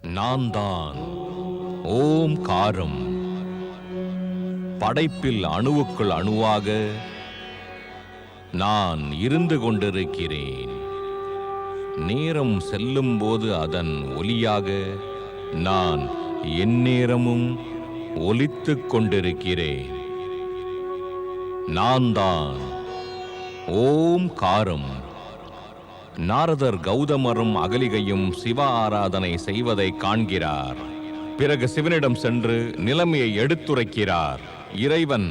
நான் தான் ஓம்காரம். படைப்பில் அணுவுக்குள் அணுவாக நான் இருந்து கொண்டிருக்கிறேன். நேரம் செல்லும் போது அதன் ஒலியாக நான் எந்நேரமும் ஒலித்துக் கொண்டிருக்கிறேன். நான் தான் ஓம்காரம். நாரதர் கௌதமரும் அகலிகையும் சிவ ஆராதனை செய்வதை காண்கிறார். பிறகு சிவனிடம் சென்று நிலைமையை எடுத்துரைக்கிறார். இறைவன்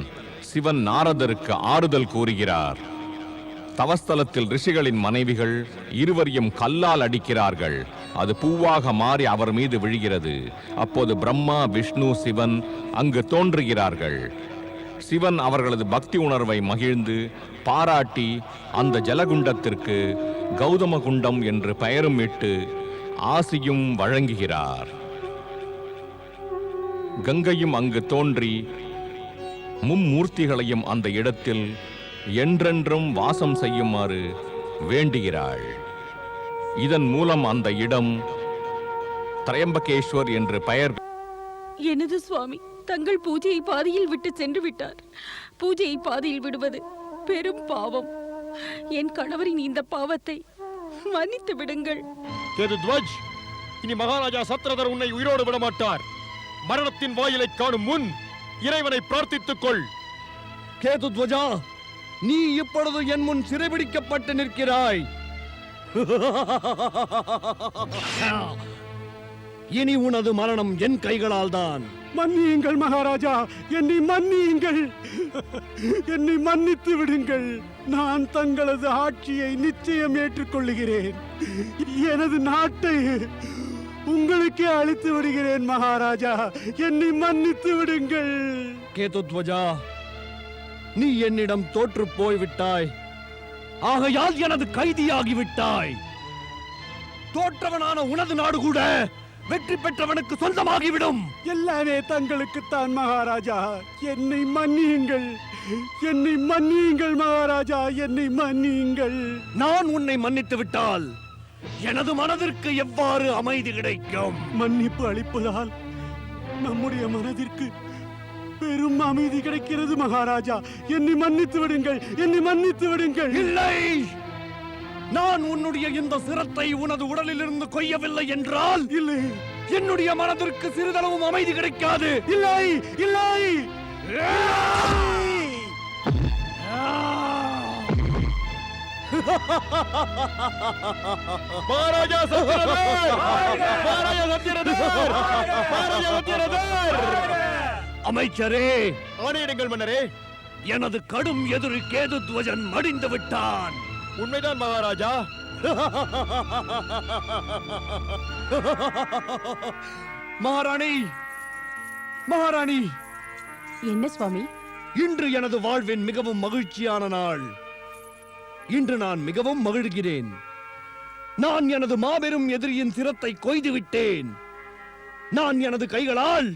சிவன் நாரதருக்கு ஆறுதல் கூறுகிறார். தவஸ்தலத்தில் ரிஷிகளின் மனைவிகள் இருவரையும் கல்லால் அடிக்கிறார்கள். அது பூவாக மாறி அவர் மீது விழுகிறது. அப்போது பிரம்மா, விஷ்ணு, சிவன் அங்கு தோன்றுகிறார்கள். சிவன் அவர்களது பக்தி உணர்வை மகிழ்ந்து பாராட்டி அந்த ஜலகுண்டத்திற்கு கௌதம குண்டம் என்று பெயரும் இட்டு ஆசியும் வழங்குகிறார். கங்கையும் அங்கு தோன்றி மும்மூர்த்திகளையும் அந்த இடத்தில் என்றென்றும் வாசம் செய்யுமாறு வேண்டுகிறாள். இதன் மூலம் அந்த இடம் திரையம்பகேஸ்வர் என்று பெயர். எனது சுவாமி தங்கள் பூஜையை பாதியில் விட்டு சென்று விட்டார். பூஜையை பாதியில் விடுவது பெரும் பாவம். என் கணவரின் இந்த பாவத்தை மன்னித்து விடுங்கள். கேதுத்வஜ், இனி மகாராஜா சத்ரதர் உன்னை உயிரோடு விட மாட்டார். மரணத்தின் வாயிலை காணும் முன் இறைவனை பிரார்த்தித்துக் கொள். கேதுத்வஜா, நீ இப்பொழுது என் முன் சிறைபிடிக்கப்பட்டு நிற்கிறாய். இனி உனது மரணம் என் கைகளால் தான். மன்னியுங்கள் மகாராஜா, என்னை மன்னியுங்கள். என்னை மன்னித்து விடுங்கள். நான் தங்களது ஆட்சியை நிச்சயம் ஏற்றுக்கொள்ளுகிறேன். எனது நாட்டை உங்களுக்கே அளித்து விடுகிறேன் மகாராஜா. என்னை மன்னித்து விடுங்கள். கேதுத்வஜா, நீ என்னிடம் தோற்று போய்விட்டாய். ஆகையால் எனது கைதியாகிவிட்டாய். தோற்றவனான உனது நாடு கூட வெற்றி பெற்றவனுக்கு சொந்தமாகிவிடும். எல்லாமே தங்களுக்குத்தான் மகாராஜா. என்னை மன்னியுங்கள். என்னை மன்னியுங்கள் மகாராஜா, என்னை மன்னியுங்கள். நான் உன்னை மன்னித்து விட்டால் எனது மனதிற்கு எவ்வாறு அமைதி கிடைக்கும்? மன்னிப்பு அளிப்பதால் நம்முடைய மனதிற்கு பெரும் அமைதி கிடைக்கிறது மகாராஜா. என்னை மன்னித்து விடுங்கள். என்னை மன்னித்து விடுங்கள். இல்லை, நான் உன்னுடைய இந்த சிரத்தை உனது உடலில் இருந்து கொய்யவில்லை என்றால் இல்லை, என்னுடைய மனதிற்கு சிறிதளவும் அமைதி கிடைக்காது. இல்லை, இல்லை. மகாராஜா சத்ரதர்! மகாராஜா சத்ரதர்! மகாராஜா சத்ரதர்! அமைச்சரே, ஆணையிடுங்கள் மன்னரே. எனது கடும் எதிரி கேதுத்வஜன் மடிந்து விட்டான். உண்மைதான் மகாராஜா. மகாராணி, மகாராணி, என்ன சுவாமி? இன்று எனது வாழ்வின் மிகவும் மகிழ்ச்சியான நாள். இன்று நான் மிகவும் மகிழ்கிறேன். நான் எனது மாபெரும் எதிரியின் சிரத்தை கொய்து விட்டேன். நான் எனது கைகளால்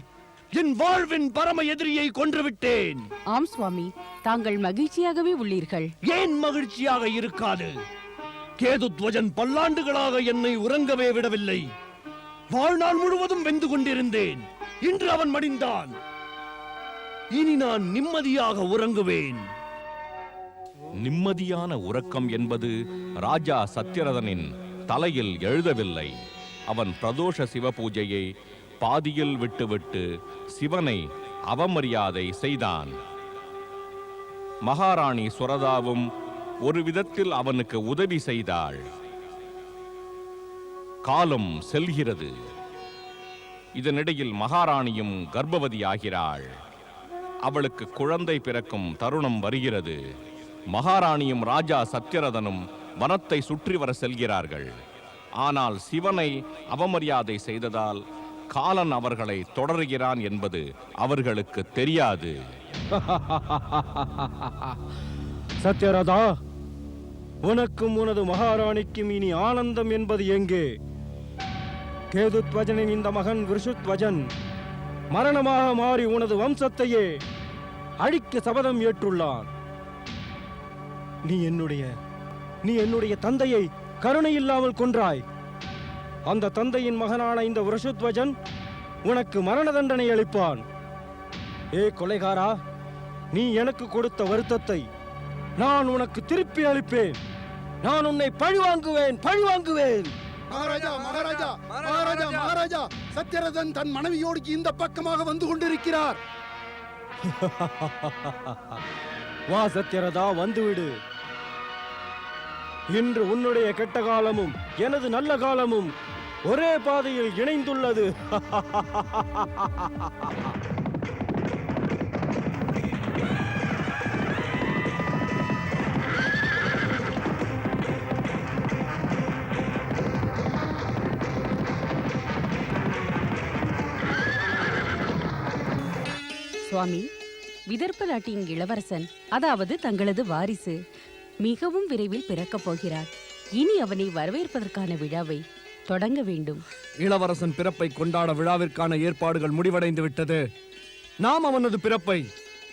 என் வாழ்வின் பரம எதிரியை கொன்றுவிட்டேன். ஆம் சுவாமி, தாங்கள் மகிழ்ச்சியாகவே உள்ளீர்கள். ஏன் மகிழ்ச்சியாக இருக்காது? கேதுத்வஜன் பல்லாண்டுகளாக என்னை உறங்கவே விடவில்லை. வாழ்நாள் முழுவதும் வெந்து கொண்டிருந்தேன். இன்று அவன் மடிந்தான். இனி நான் நிம்மதியாக உறங்குவேன். நிம்மதியான உறக்கம் என்பது ராஜா சத்யரதனின் தலையில் எழுதவில்லை. அவன் பிரதோஷ சிவ பூஜையை பாதியில் விட்டுவிட்டு சிவனை அவமரியாதை செய்தான். மகாராணி சுரதாவும் ஒரு விதத்தில் அவனுக்கு உதவி செய்தாள். காலம் செல்கிறது. இதனிடையில் மகாராணியும் கர்ப்பவதியாகிறாள். அவளுக்கு குழந்தை பிறக்கும் தருணம் வருகிறது. மகாராணியும் ராஜா சத்யரதனும் வனத்தை சுற்றி வர செல்கிறார்கள். ஆனால் சிவனை அவமரியாதை செய்ததால் காலன் அவர்களை தொடர்கிறான் என்பது அவர்களுக்கு தெரியாது. சத்யரதா, உனக்கும் உனது மகாராணிக்கும் இனி ஆனந்தம் என்பது எங்கே? கேதுத்வஜனின் இந்த மகன் விருஷுத்வஜன் மரணமாக மாறி உனது வம்சத்தையே அழிக்க சபதம் ஏற்றுள்ளான். நீ என்னுடைய தந்தையை கருணை இல்லாமல் கொன்றாய். அந்த தந்தையின் மகனான இந்த விருஷத்வஜன் உனக்கு மரண தண்டனை அளிப்பான். ஏ கொலைகாரா, நீ எனக்கு கொடுத்த வருத்தத்தை நான் உனக்கு திருப்பி அளிப்பேன். நான் உன்னை பழிவாங்குவேன். மகாராஜா மகாராஜா மகாராஜா மகாராஜா, சத்யரதன் தன் மனைவியோடு இந்த பக்கமாக வந்து கொண்டிருக்கிறார். வா சத்யரதா, வந்துவிடு. இன்று உன்னுடைய கெட்ட காலமும் எனது நல்ல காலமும் ஒரே பாதையில் இணைந்துள்ளது. சுவாமி, விதர்ப்ப நாட்டின் இளவரசன், அதாவது தங்களது வாரிசு, மிகவும் விரைவில் பிறக்கப் போகிறார். இனி அவனை வரவேற்பதற்கான விழாவை தொடங்க வேண்டும். இளவரசன் பிறப்பை கொண்டாட விழாவிற்கான ஏற்பாடுகள் முடிவடைந்து விட்டது. நாம் அவனது பிறப்பை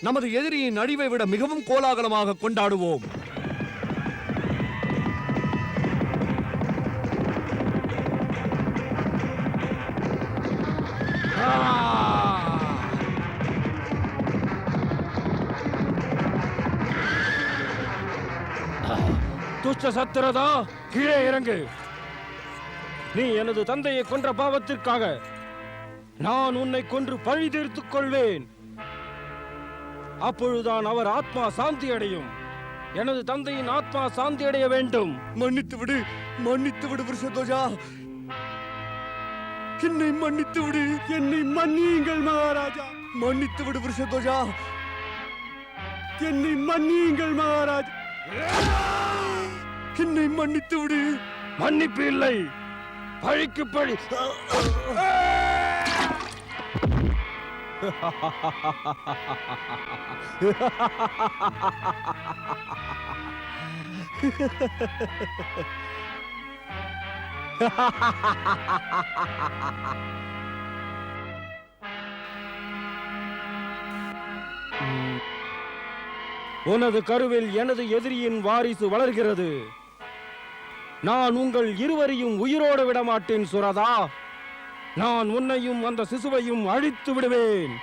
நமது எதிரியின் அழிவை விட மிகவும் கோலாகலமாக கொண்டாடுவோம். துஷ்ட சத்யரதா, கீழே இறங்கு. நீ எனது தந்தையை கொன்ற பாவத்திற்காக நான் உன்னை கொன்று பழி தீர்த்துக் கொள்வேன். அப்பொழுதுதான் அவர் ஆத்மா சாந்தி அடையும். எனது தந்தையின் ஆத்மா சாந்தி அடைய வேண்டும். மன்னித்து விடு விருஷத்வஜா, என்னை மன்னித்து விடு. என்னை மன்னியுங்கள் மகாராஜா, மன்னித்து விடு விருஷத்வஜா, என்னை மன்னியுங்கள் மகாராஜா. என்னை மன்னித்து விடு. மன்னிப்பு இல்லை, பழிக்கு பழி. உனது கருவில் எனது எதிரியின் வாரிசு வளர்கிறது. நான் உங்கள் இருவரையும் உயிரோடு விடமாட்டேன் சுரதா. நான் உன்னையும் அந்த சிசுவையும் அழித்து விடுவேன்.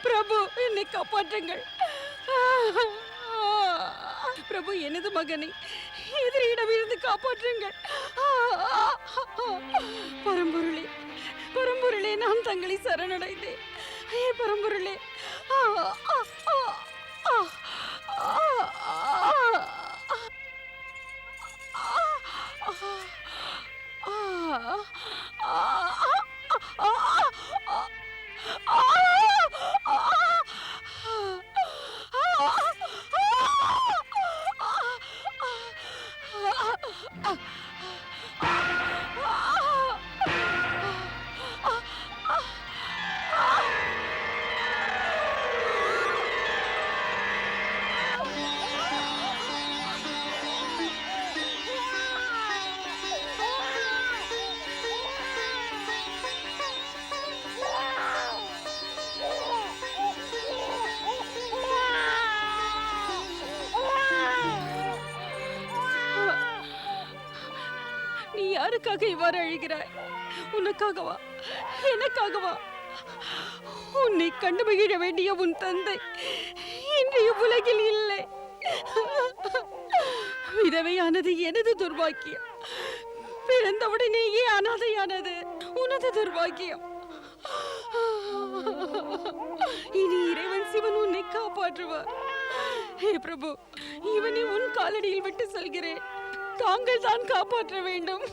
பிரபு, என்னை காப்பாற்றுங்கள். பிரபு, எனது மகனை எதிரியிடமிருந்து காப்பாற்றுங்கள். பரம்பொருளே, பரம்பொருளே, நான் தங்களை சரணடைந்தேன். பரம்பொருளே. யாருக்காக இவ்வாறு அழுகிறாய்? உனக்காகவா, எனக்காகவா? உன்னை கண்டு மகிழ வேண்டிய உன் தந்தை இன்றைய உலகில் இல்லை. விதவையானது எனது துர்பாக்கியம். பிறந்தவுடனேயே அனாதையானது உனது துர்பாக்கியம். இனி இறைவன் சிவன் உன்னை காப்பாற்றுவார். ஹே பிரபு, இவனை உன் காலடியில் விட்டு செல்கிறேன். தாங்கள் தான் காப்பாற்ற வேண்டும்.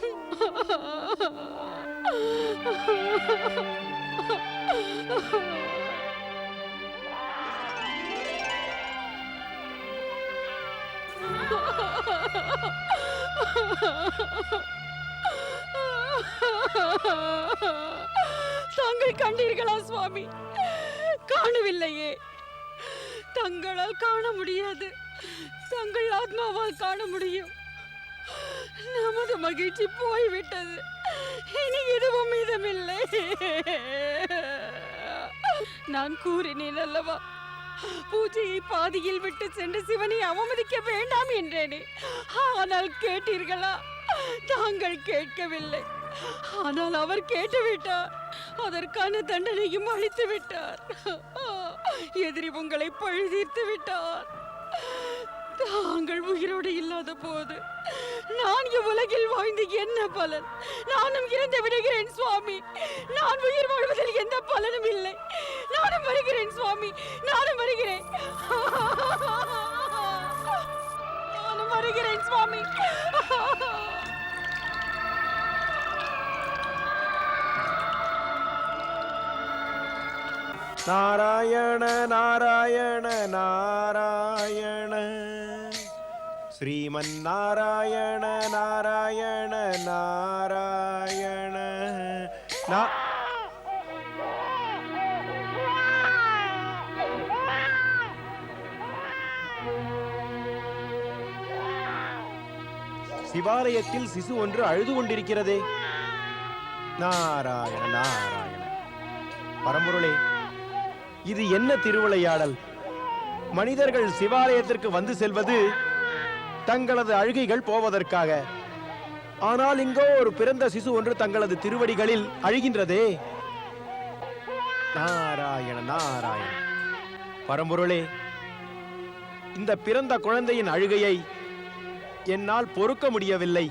தாங்கள் கண்டீர்களா சுவாமி? காணவில்லையே. தங்களால் காண முடியாது, தங்கள் ஆத்மாவால் காண முடியும். நமது மகிழ்ச்சி போய்விட்டது, இனி எதுவும் மீதமில்லை. நான் கூறினேன் அல்லவா, பூஜையை பாதியில் விட்டு சென்று சிவனை அவமதிக்க வேண்டாம் என்றேனே. ஆனால் கேட்டீர்களா? தாங்கள் கேட்கவில்லை. ஆனால் அவர் கேட்டுவிட்டார், அதற்கான தண்டனையும் அளித்து விட்டார். எதிரி உங்களை பழிதீர்த்து விட்டார். தாங்கள் உயிரோடு இல்லாத போது நான் இவ்வுலகில் வாழ்ந்து என்ன பலன்? நானும் இறந்து விடுகிறேன் சுவாமி. நான் உயிர் வாழ்வதில் எந்த பலனும் இல்லை. நானும் வருகிறேன் சுவாமி, நானும் வருகிறேன். நானும் வருகிறேன் சுவாமி. நாராயண நாராயண நாராயண ஸ்ரீமன் நாராயண நாராயண நாராயண சிவாலயத்தில் சிசு ஒன்று அழுது கொண்டிருக்கிறதே. நாராயண நாராயண. பரம்பொருளே, இது என்ன திருவிளையாடல்? மனிதர்கள் சிவாலயத்திற்கு வந்து செல்வது தங்களது அழுகைகள் போவதற்காக. ஆனால் இங்கோ ஒரு பிறந்த சிசு ஒன்று தங்களது திருவடிகளில் அழுகின்றதே. நாராயண நாராயண. பரம்பொருளே, இந்த பிறந்த குழந்தையின் அழுகையை என்னால் பொறுக்க முடியவில்லை.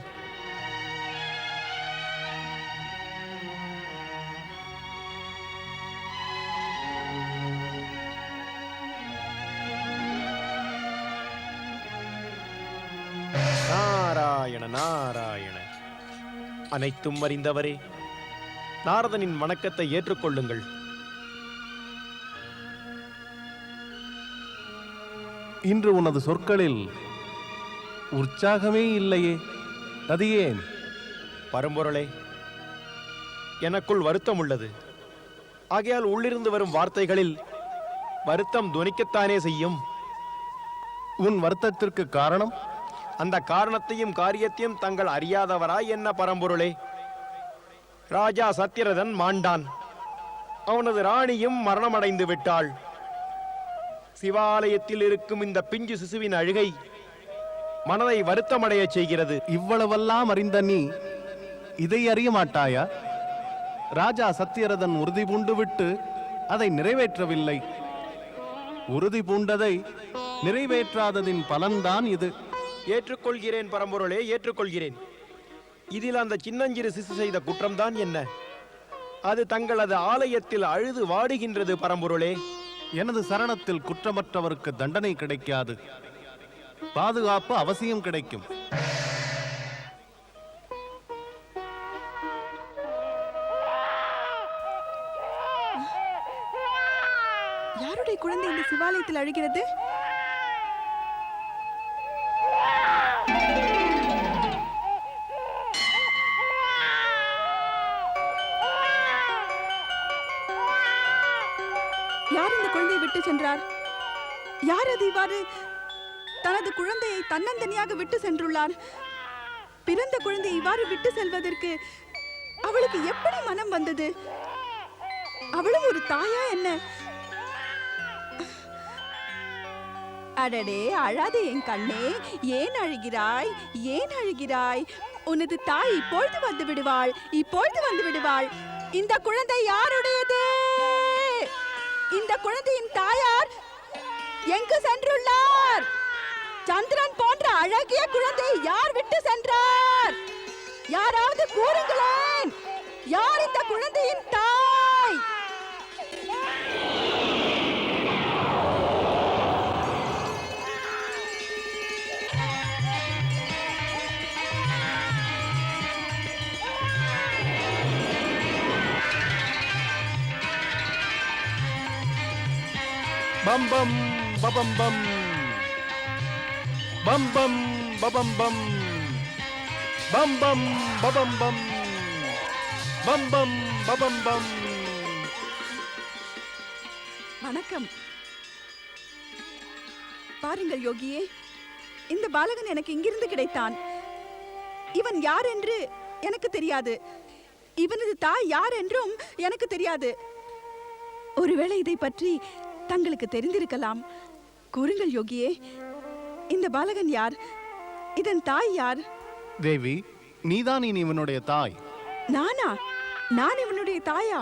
நாராயண நாராயண. அனைத்தும் அறிந்தவரே, நாரதனின் வணக்கத்தை ஏற்றுக்கொள்ளுங்கள். இன்று உனது சொற்களில் உற்சாகமே இல்லையே, அது ஏன்? பரம்பொருளே, எனக்குள் வருத்தம் உள்ளது. ஆகையால் உள்ளிருந்து வரும் வார்த்தைகளில் வருத்தம் துணிக்கத்தானே செய்யும். உன் வருத்தத்திற்கு காரணம்? அந்த காரணத்தையும் காரியத்தையும் தங்கள் அறியாதவராய் என்ன பரம்பொருளே? ராஜா சத்திரதன் மாண்டான். அவனது ராணியும் மரணமடைந்து விட்டாள். சிவாலயத்தில் இருக்கும் இந்த பிஞ்சு சிசுவின் அழுகை மனதை வருத்தமடைய செய்கிறது. இவ்வளவெல்லாம் அறிந்த நீ இதை அறிய மாட்டாயா? ராஜா சத்தியரதன் உறுதி பூண்டு விட்டு அதை நிறைவேற்றவில்லை. உறுதி பூண்டதை நிறைவேற்றாததின் பலன்தான் இது. ஏற்றுக்கொள்கிறேன் பரம்பொருளே, ஏற்றுக்கொள்கிறேன். இதில் அந்த சின்னஞ்சிறு சிசு செய்த குற்றம்தான் என்ன? அது தங்களது ஆலயத்தில் அழுது வாடுகின்றது பரம்பொருளே. எனது சரணத்தில் குற்றமற்றவருக்கு தண்டனை கிடைக்காது, பாதுகாப்பு அவசியம் கிடைக்கும். யாருடைய குழந்தை இந்த சிவாலயத்தில் அழுகிறது? யார் இந்த குழந்தையை விட்டு சென்றார்? யார் அது இவ்வாறு தனது குழந்தையை தன்னந்தனியாக விட்டு சென்றுள்ளார்? பிறந்த குழந்தையை இவ்வாறு விட்டு செல்வதற்கு அவளுக்கு எப்படி மனம் வந்தது? அவளும் ஒரு தாயா என்ன? அடடே, அழாதே என் கண்ணே. ஏன் அழுகிறாய்? ஏன் அழுகிறாய்? உனது தாய் இப்பொழுது வந்து விடுவாள், இப்பொழுது வந்து விடுவாள். இந்த குழந்தை யாருடையது? இந்த குழந்தையின் தாயார் எங்கு சென்றுள்ளார்? சந்திரன் போன்ற அழகிய குழந்தை யார் விட்டு சென்றார்? யாராவது கூறுங்களேன், யார் இந்த குழந்தையின் தாய்? பம் பம் பபம் பம் பம் பம் பபம் பம் பம் பம் பபம் பம் பம் பம் பபம் பம். வணக்கம். பாருங்கள் யோகியே, இந்த பாலகன் எனக்கு இங்கிருந்து கிடைத்தான். இவன் யார் என்று எனக்கு தெரியாது. இவனது தாய் யார் என்றும் எனக்கு தெரியாது. ஒருவேளை இதை பற்றி தங்களுக்கு தெரிந்திருக்கலாம். கூறுங்கள் யோகியே, இந்த பாலகன் யார்? இதன் தாய் யார்? தேவி, நீதான் இனி இவனுடைய தாய். நானா? நான் இவனுடைய தாயா?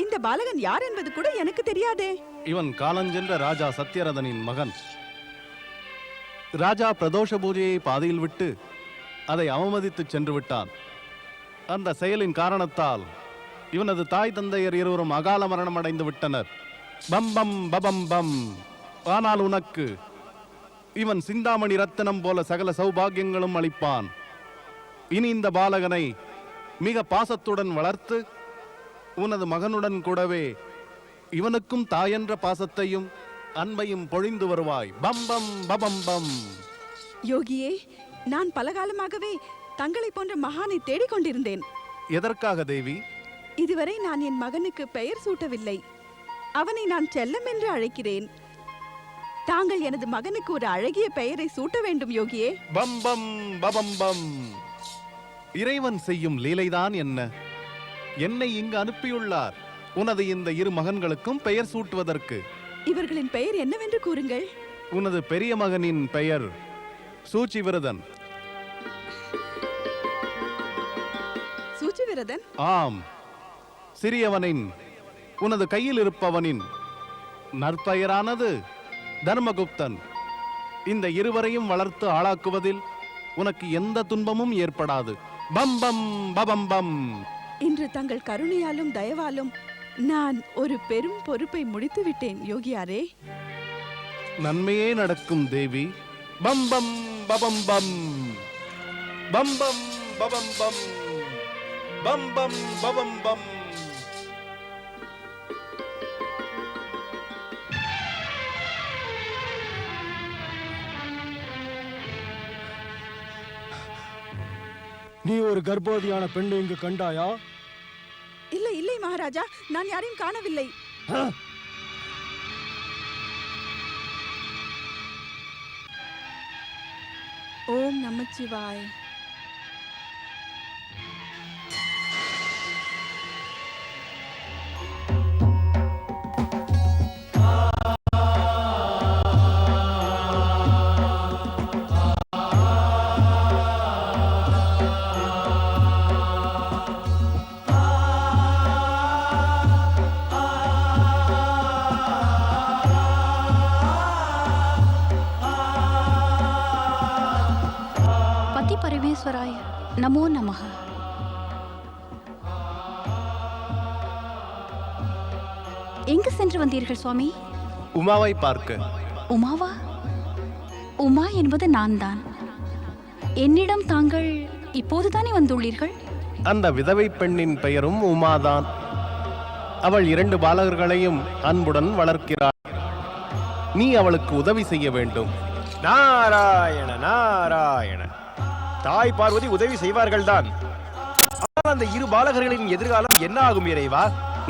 இந்த பாலகன் யார் என்பது கூட எனக்கு தெரியாதே. இவன் காலஞ்சென்ற ராஜா சத்யரதனின் மகன். ராஜா பிரதோஷ பூஜையை பாதியில் விட்டு அதை அவமதித்து சென்று விட்டான். அந்த செயலின் காரணத்தால் இவனது தாய் தந்தையர் இருவரும் அகால மரணம் அடைந்து விட்டனர். பம் பம் பபம் பம். ஆனால் உனக்கு இவன் சிந்தாமணி ரத்தினம் போல சகல சௌபாகியங்களும் அளிப்பான். இனி இந்த பாலகனை மிக பாசத்துடன் வளர்த்து உனது மகனுடன் கூடவே இவனுக்கும் தாயென்ற பாசத்தையும் அன்பையும் பொழிந்து வருவாய். பம் பம் பபம் பம். யோகியே, நான் பலகாலமாகவே தங்களை போன்ற மகானை தேடிக் கொண்டிருந்தேன். எதற்காக தேவி? இதுவரை நான் என் மகனுக்கு பெயர் சூட்டவில்லை. அவனை நான் செல்லம் என்று அழைக்கிறேன். தாங்கள் எனது மகனுக்கு ஒரு அழகிய பெயரை சூட்ட வேண்டும் யோகியே. பம் பம் பபம் பம். இறைவன் செய்யும் லீலைதான் என்ன? என்னை இங்கு அனுப்பியுள்ளார் உனது இந்த இரு மகன்களுக்கும் பெயர் சூட்டுவதற்கு. இவர்களின் பெயர் என்னவென்று கூறுங்கள். உனது பெரிய மகனின் பெயர் சூச்சிவிரதன். சூச்சிவிரதன்? ஆம். சிறியவனின் உனது கையில் இருப்பவனின் நற்பெயரானது தர்மகுப்தன். இந்த இருவரையும் வளர்த்து ஆளாக்குவதில் உனக்கு எந்த துன்பமும் ஏற்படாது. பம் பம் பபம் பம். இன்று தங்கள் கருணையாலும் தயவாலும் நான் ஒரு பெரும் பொறுப்பை முடித்து விட்டேன் யோகியாரே. நன்மையே நடக்கும் தேவி. பம் பம் பபம் பம். பம் பம் பபம் பம். பம் பம் பபம் பம். நீ ஒரு கர்ப்பவதியான பெண்ணை இங்கு கண்டாயா? இல்லை இல்லை மகாராஜா, நான் யாரையும் காணவில்லை. ஓம் நமச்சிவாய். பரமேஸ்வராய நமோ நமः. எங்கு சென்று வந்தீர்கள் சுவாமி? உமாவை பார்க்க. உமாவா? உமா என்பது நான் தான். என்னிடம் தாங்கள் இப்போதுதானே வந்துள்ளீர்கள்? அந்த விதவை பெண்ணின் பெயரும் உமாதான். அவள் 2 பாலகர்களையும் அன்புடன் வளர்க்கிறாள். நீ அவளுக்கு உதவி செய்ய வேண்டும். நாராயண நாராயண. தாய் பார்வதி உதவி செய்வார்கள் தான். ஆனால் அந்த இரு பாலகர்களின் எதிர்காலம் என்ன ஆகும் இறைவா?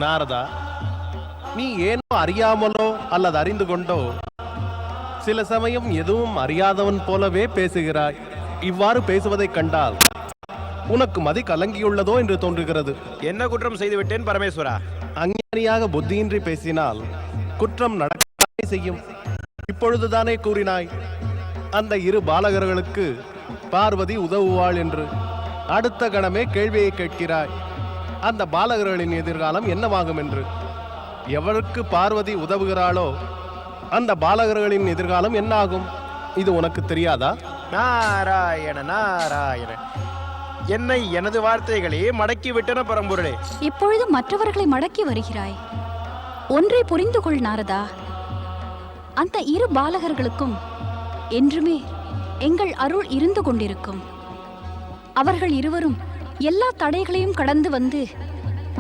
நாரதா, நீ ஏனோ அறியாமலோ அல்லது அறிந்து கொண்டோ சில சமயம் எதுவும் அறியாதவன் போலவே பேசுகிறாய். இவ்வாறு பேசுவதைக் கண்டால் உனக்கு மதி கலங்கியுள்ளதோ என்று தோன்றுகிறது. என்ன குற்றம் செய்து விட்டேன் பரமேஸ்வரா? அஞ்ஞானியாக புத்தியின்றி பேசினால் குற்றம் நடக்கவே செய்யும். இப்பொழுதுதானே கூறினாய் அந்த இரு பாலகர்களுக்கு பார்வதி உதவுவாள் என்று. அடுத்த கணமே கேள்வியை கேட்கிறாய், அந்த பாலகர்களின் எதிர்காலம் என்னவாகும் என்று. எவருக்கு பார்வதி உதவுகிறாளோ அந்த பாலகர்களின் எதிர்காலம் என்ன ஆகும்? இது உனக்கு தெரியாதா? நாராயண நாராயண. என்னை எனது வார்த்தைகளே மடக்கி விட்டன பரம்பொருளே. இப்பொழுது மற்றவர்களை மடக்கி வருகிறாய். ஒன்றை புரிந்து கொள் நாரதா, அந்த இரு பாலகர்களுக்கும் என்றுமே எங்கள் அருள் இருந்து கொண்டிருக்கும். அவர்கள் இருவரும் எல்லா தடைகளையும் கடந்து வந்து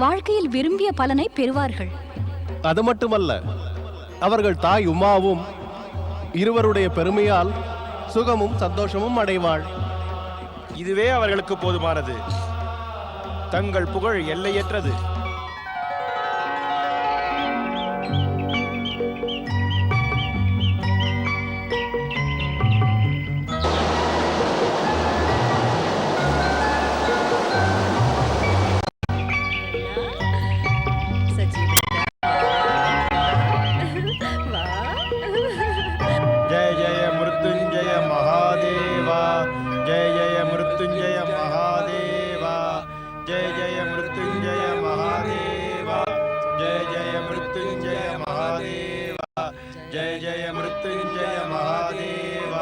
வாழ்க்கையில் விரும்பிய பலனை பெறுவார்கள். அது மட்டுமல்ல, அவர்கள் தாய் உமாவும் இருவருடைய பெருமையால் சுகமும் சந்தோஷமும் அடைவாள். இதுவே அவர்களுக்கு போதுமானது. தங்கள் புகழ் எல்லையற்றது. जय जय मृत्युंजय महादेव जय जय मृत्युंजय महादेव जय जय मृत्युंजय महादेव जय जय मृत्युंजय महादेव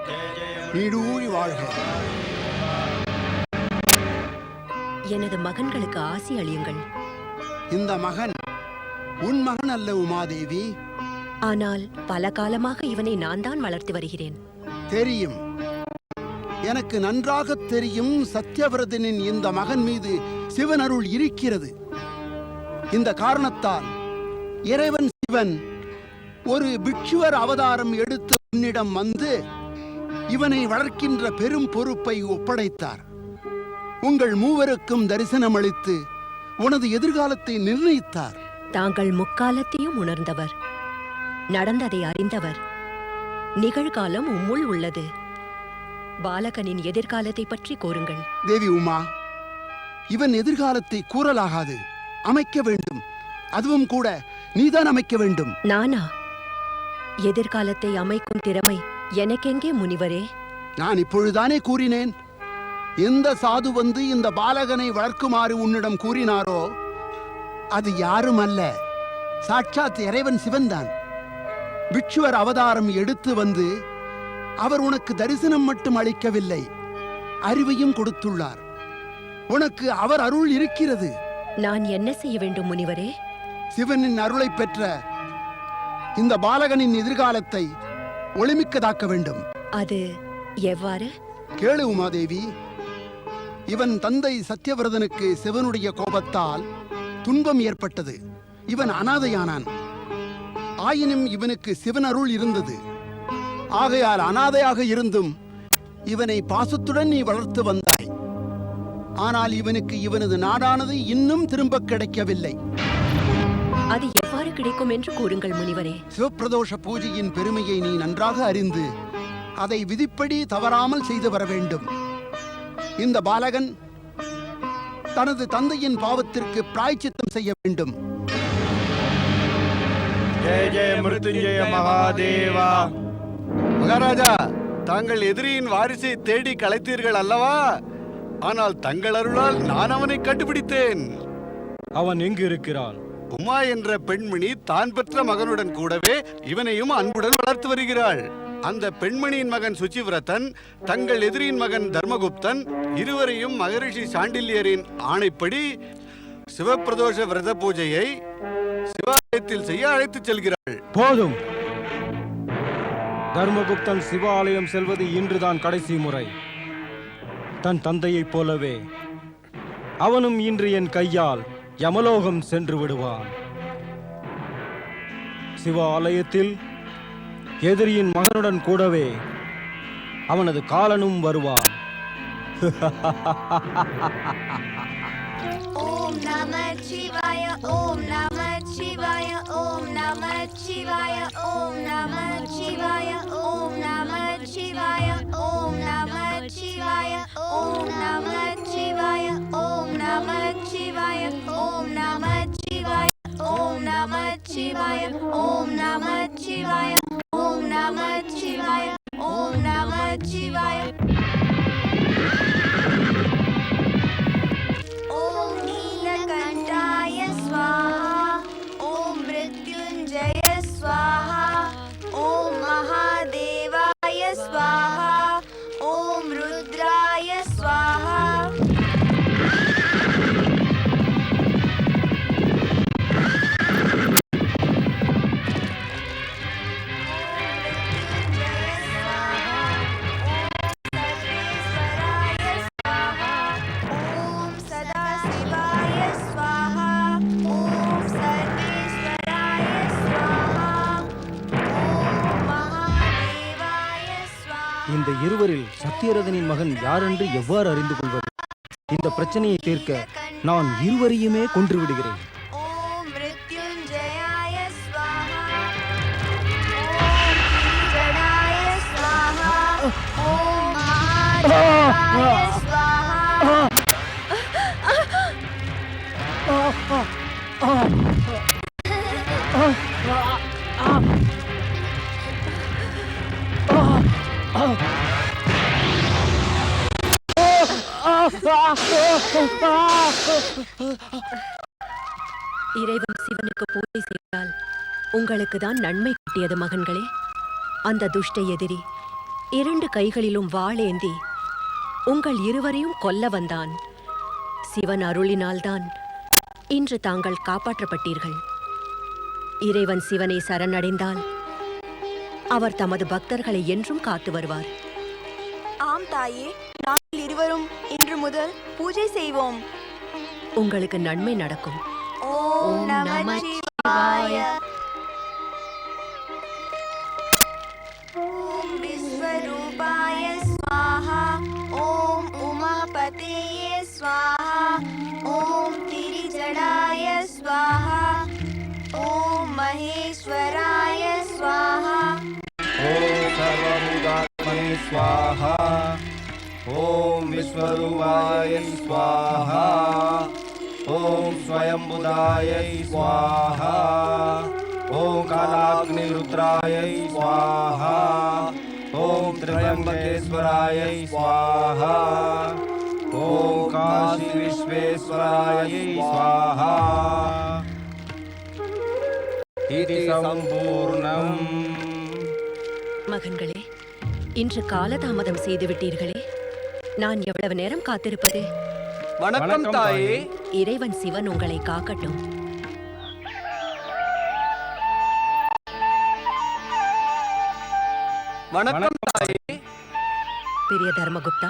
जय जय நீடூழி வாழ்க. எனது மகன்களுக்கு ஆசி அளியுங்கள். இந்த மகன் உன் மகன் அல்ல உமாதேவி. ஆனால் பல காலமாக இவனை நான் தான் வளர்த்து வருகிறேன். தெரியும், எனக்கு நன்றாக தெரியும். சத்யவிரதனின் இந்த மகன் மீது சிவன் அருள் இருக்கிறது. இந்த காரணத்தால் இறைவன் சிவன் ஒரு பிக்ஷுவர் அவதாரம் எடுத்து உன்னிடம் வந்து இவனை வளர்க்கின்ற பெரும் பொறுப்பை ஒப்படைத்தார். உங்கள் மூவருக்கும் தரிசனம் அளித்து உனது எதிர்காலத்தை நிர்ணயித்தார். தாங்கள் முக்காலத்தையும் உணர்ந்தவர், நடந்ததை அறிந்தவர். நிகழ்காலம் உம்முள் உள்ளது. பாலகனின் எதிர்காலத்தை பற்றி கூறுங்கள். தேவி உமா, இவன் எதிர்காலத்தை கூறலாகாது, அமைக்க வேண்டும். அதுவும் கூட நீதான் அமைக்க வேண்டும். நானா? எதிர்காலத்தை அமைக்கும் திறமை எனக்கெங்கே முனிவரே? நான் இப்பொழுதுதானே கூறினேன். எந்த சாது வந்து இந்த பாலகனை வளர்க்குமாறு உன்னிடம் கூறினாரோ அது யாரும் அல்ல, சாட்சாத் இறைவன் சிவன்தான். பிக்ஷுவர் அவதாரம் எடுத்து வந்து அவர் உனக்கு தரிசனம் மட்டும் அளிக்கவில்லை, அறிவையும் கொடுத்துள்ளார். உனக்கு அவர் அருள் இருக்கிறது. நான் என்ன செய்ய வேண்டும் முனிவரே? சிவனின் அருளை பெற்ற இந்த பாலகனின் எதிர்காலத்தை ஒளிமிக்கதாக்க வேண்டும். அது எவ்வாறு? கேளு உமாதேவி. இவன் தந்தை சத்யவிரதனுக்கு சிவனுடைய கோபத்தால் துன்பம் ஏற்பட்டது. இவன் அனாதையானான். ஆயினும் இவனுக்கு சிவன் அருள் இருந்தது. ஆகையால் அனாதையாக இருந்தும் இவனை பாசத்துடன் நீ வளர்த்து வந்தாய். ஆனால் இவனுக்கு இவனது நாடானது இன்னும் திரும்ப கிடைக்கவில்லை. அது எவ்வாறு கிடைக்கும் என்று கூறுங்கள் முனிவரே. சிவப்பிரதோஷ பூஜையின் பெருமையை நீ நன்றாக அறிந்து அதை விதிப்படி தவறாமல் செய்து வர வேண்டும். இந்த பாலகன் தனது தந்தையின் பாவத்திற்கு பிராயச்சித்தம் செய்ய வேண்டும். जय जय मृत्युंजय महादेवा. மகாராஜா, தாங்கள் எதிரியின் வாரிசை தேடி கலைத்தீர்கள் அல்லவா? ஆனால் தங்கள் அருளால் நான் அவனை கண்டுபிடித்தேன். அவன் எங்கு இருக்கிறான்? உமா என்ற பெண்மணி தான் பெற்ற மகனுடன் கூடவே இவனையும் அன்புடன் வளர்த்து வருகிறாள். அந்த பெண்மணியின் மகன் சுச்சிவிரதன், தங்கள் எதிரியின் மகன் தர்மகுப்தன் இருவரையும் மகரிஷி சாண்டில்யரின் ஆணைப்படி சிவப்பிரதோஷ விரத பூஜையை சிவாலயத்தில் செய்ய அழைத்துச் செல்கிறாள். போதும். தர்மகுப்தன் சிவாலயம் செல்வது இன்றுதான் கடைசி முறை. தன் தந்தையைப் போலவே அவனும் இன்று என் கையால் யமலோகம் சென்று விடுவான். சிவாலயத்தில் எதிரியின் மகனுடன் கூடவே அவனது காலனும் வருவான். ஓம் நம சிவாய ஓம் நம சிவாய ஓம் நம சிவாய ஓம் நம சிவாய ஓம் நம சிவாய ஓம் நம சிவாய ஓம் நம சிவாய ஓம் நம சிவாய ஓம் நம சிவாய ஓம் நம சிவாய ஓம் நம சிவாய ஓம் நம சிவாய ஓம் நம சிவாய ஓம் நீலகண்டாய ஸ்வாஹா ஓம் மிருத்யுஞ்சய ஸ்வாஹா ஓம் மகாதேவாய ஸ்வாஹா ஓம் ருத்ராய ஸ்வாஹா இந்த இருவரில் சத்தியரதனின் மகன் யாரென்று எவ்வாறு அறிந்து கொள்வது? இந்த பிரச்சனையை தீர்க்க நான் இருவரையுமே கொன்று விடுகிறேன். ஓம் மிருத்யுஞ்சயாய ஸ்வாஹா ஓம் ஜடாய ஸ்வாஹா ஓம் மகாதேவாய ஸ்வாஹா இறைவன் சிவனுக்கு பூஜை செய்தால் உங்களுக்கு தான் நன்மை கிட்டியது மகன்களே. அந்த துஷ்ட எதிரி 2 கைகளிலும் வாளேந்தி உங்கள் இருவரையும் கொல்ல வந்தான். சிவன் அருளினால்தான் இன்று தாங்கள் காப்பாற்றப்பட்டீர்கள். இறைவன் சிவனை சரணடைந்தால் அவர் தமது பக்தர்களை என்றும் காத்து வருவார். ஆம் தாயே, நாங்கள் இருவரும் இன்று முதல் பூஜை செய்வோம். உங்களுக்கு நன்மை நடக்கும். ஓம் நமச்சிவாய. ஓம் விஸ்வரூபாய ஸ்வாஹா. ஓம் உமாபதேயே ஸ்வாஹா. ஓம் திரிஜடாய ஸ்வாஹா. ஓம் மகேஸ்வராய ஸ்வாஹா. ஓம் சர்வபூதாத்மனே ஸ்வாஹா. ஓம் விஸ்வரூபாய ஸ்வாஹா. ஓம் ஸ்வயம்புதாய ஸ்வாஹா. ஓம் காலாக்னிருத்ராய ஸ்வாஹா. ஓம் திரியம்பகேஸ்வராய ஸ்வாஹா. ஓம் காசி விஸ்வேஸ்வராய ஸ்வாஹா. இது சம்பூர்ணம். மகன்களே, இன்று காலதாமதம் செய்துவிட்டீர்களே. நான் எவ்வளவு நேரம் காத்திருப்பது? வணக்கம் தாயே. இறைவன் சிவன் உங்களை காக்கட்டும். வணக்கம் தாயே. பெரிய தர்மகுப்தா,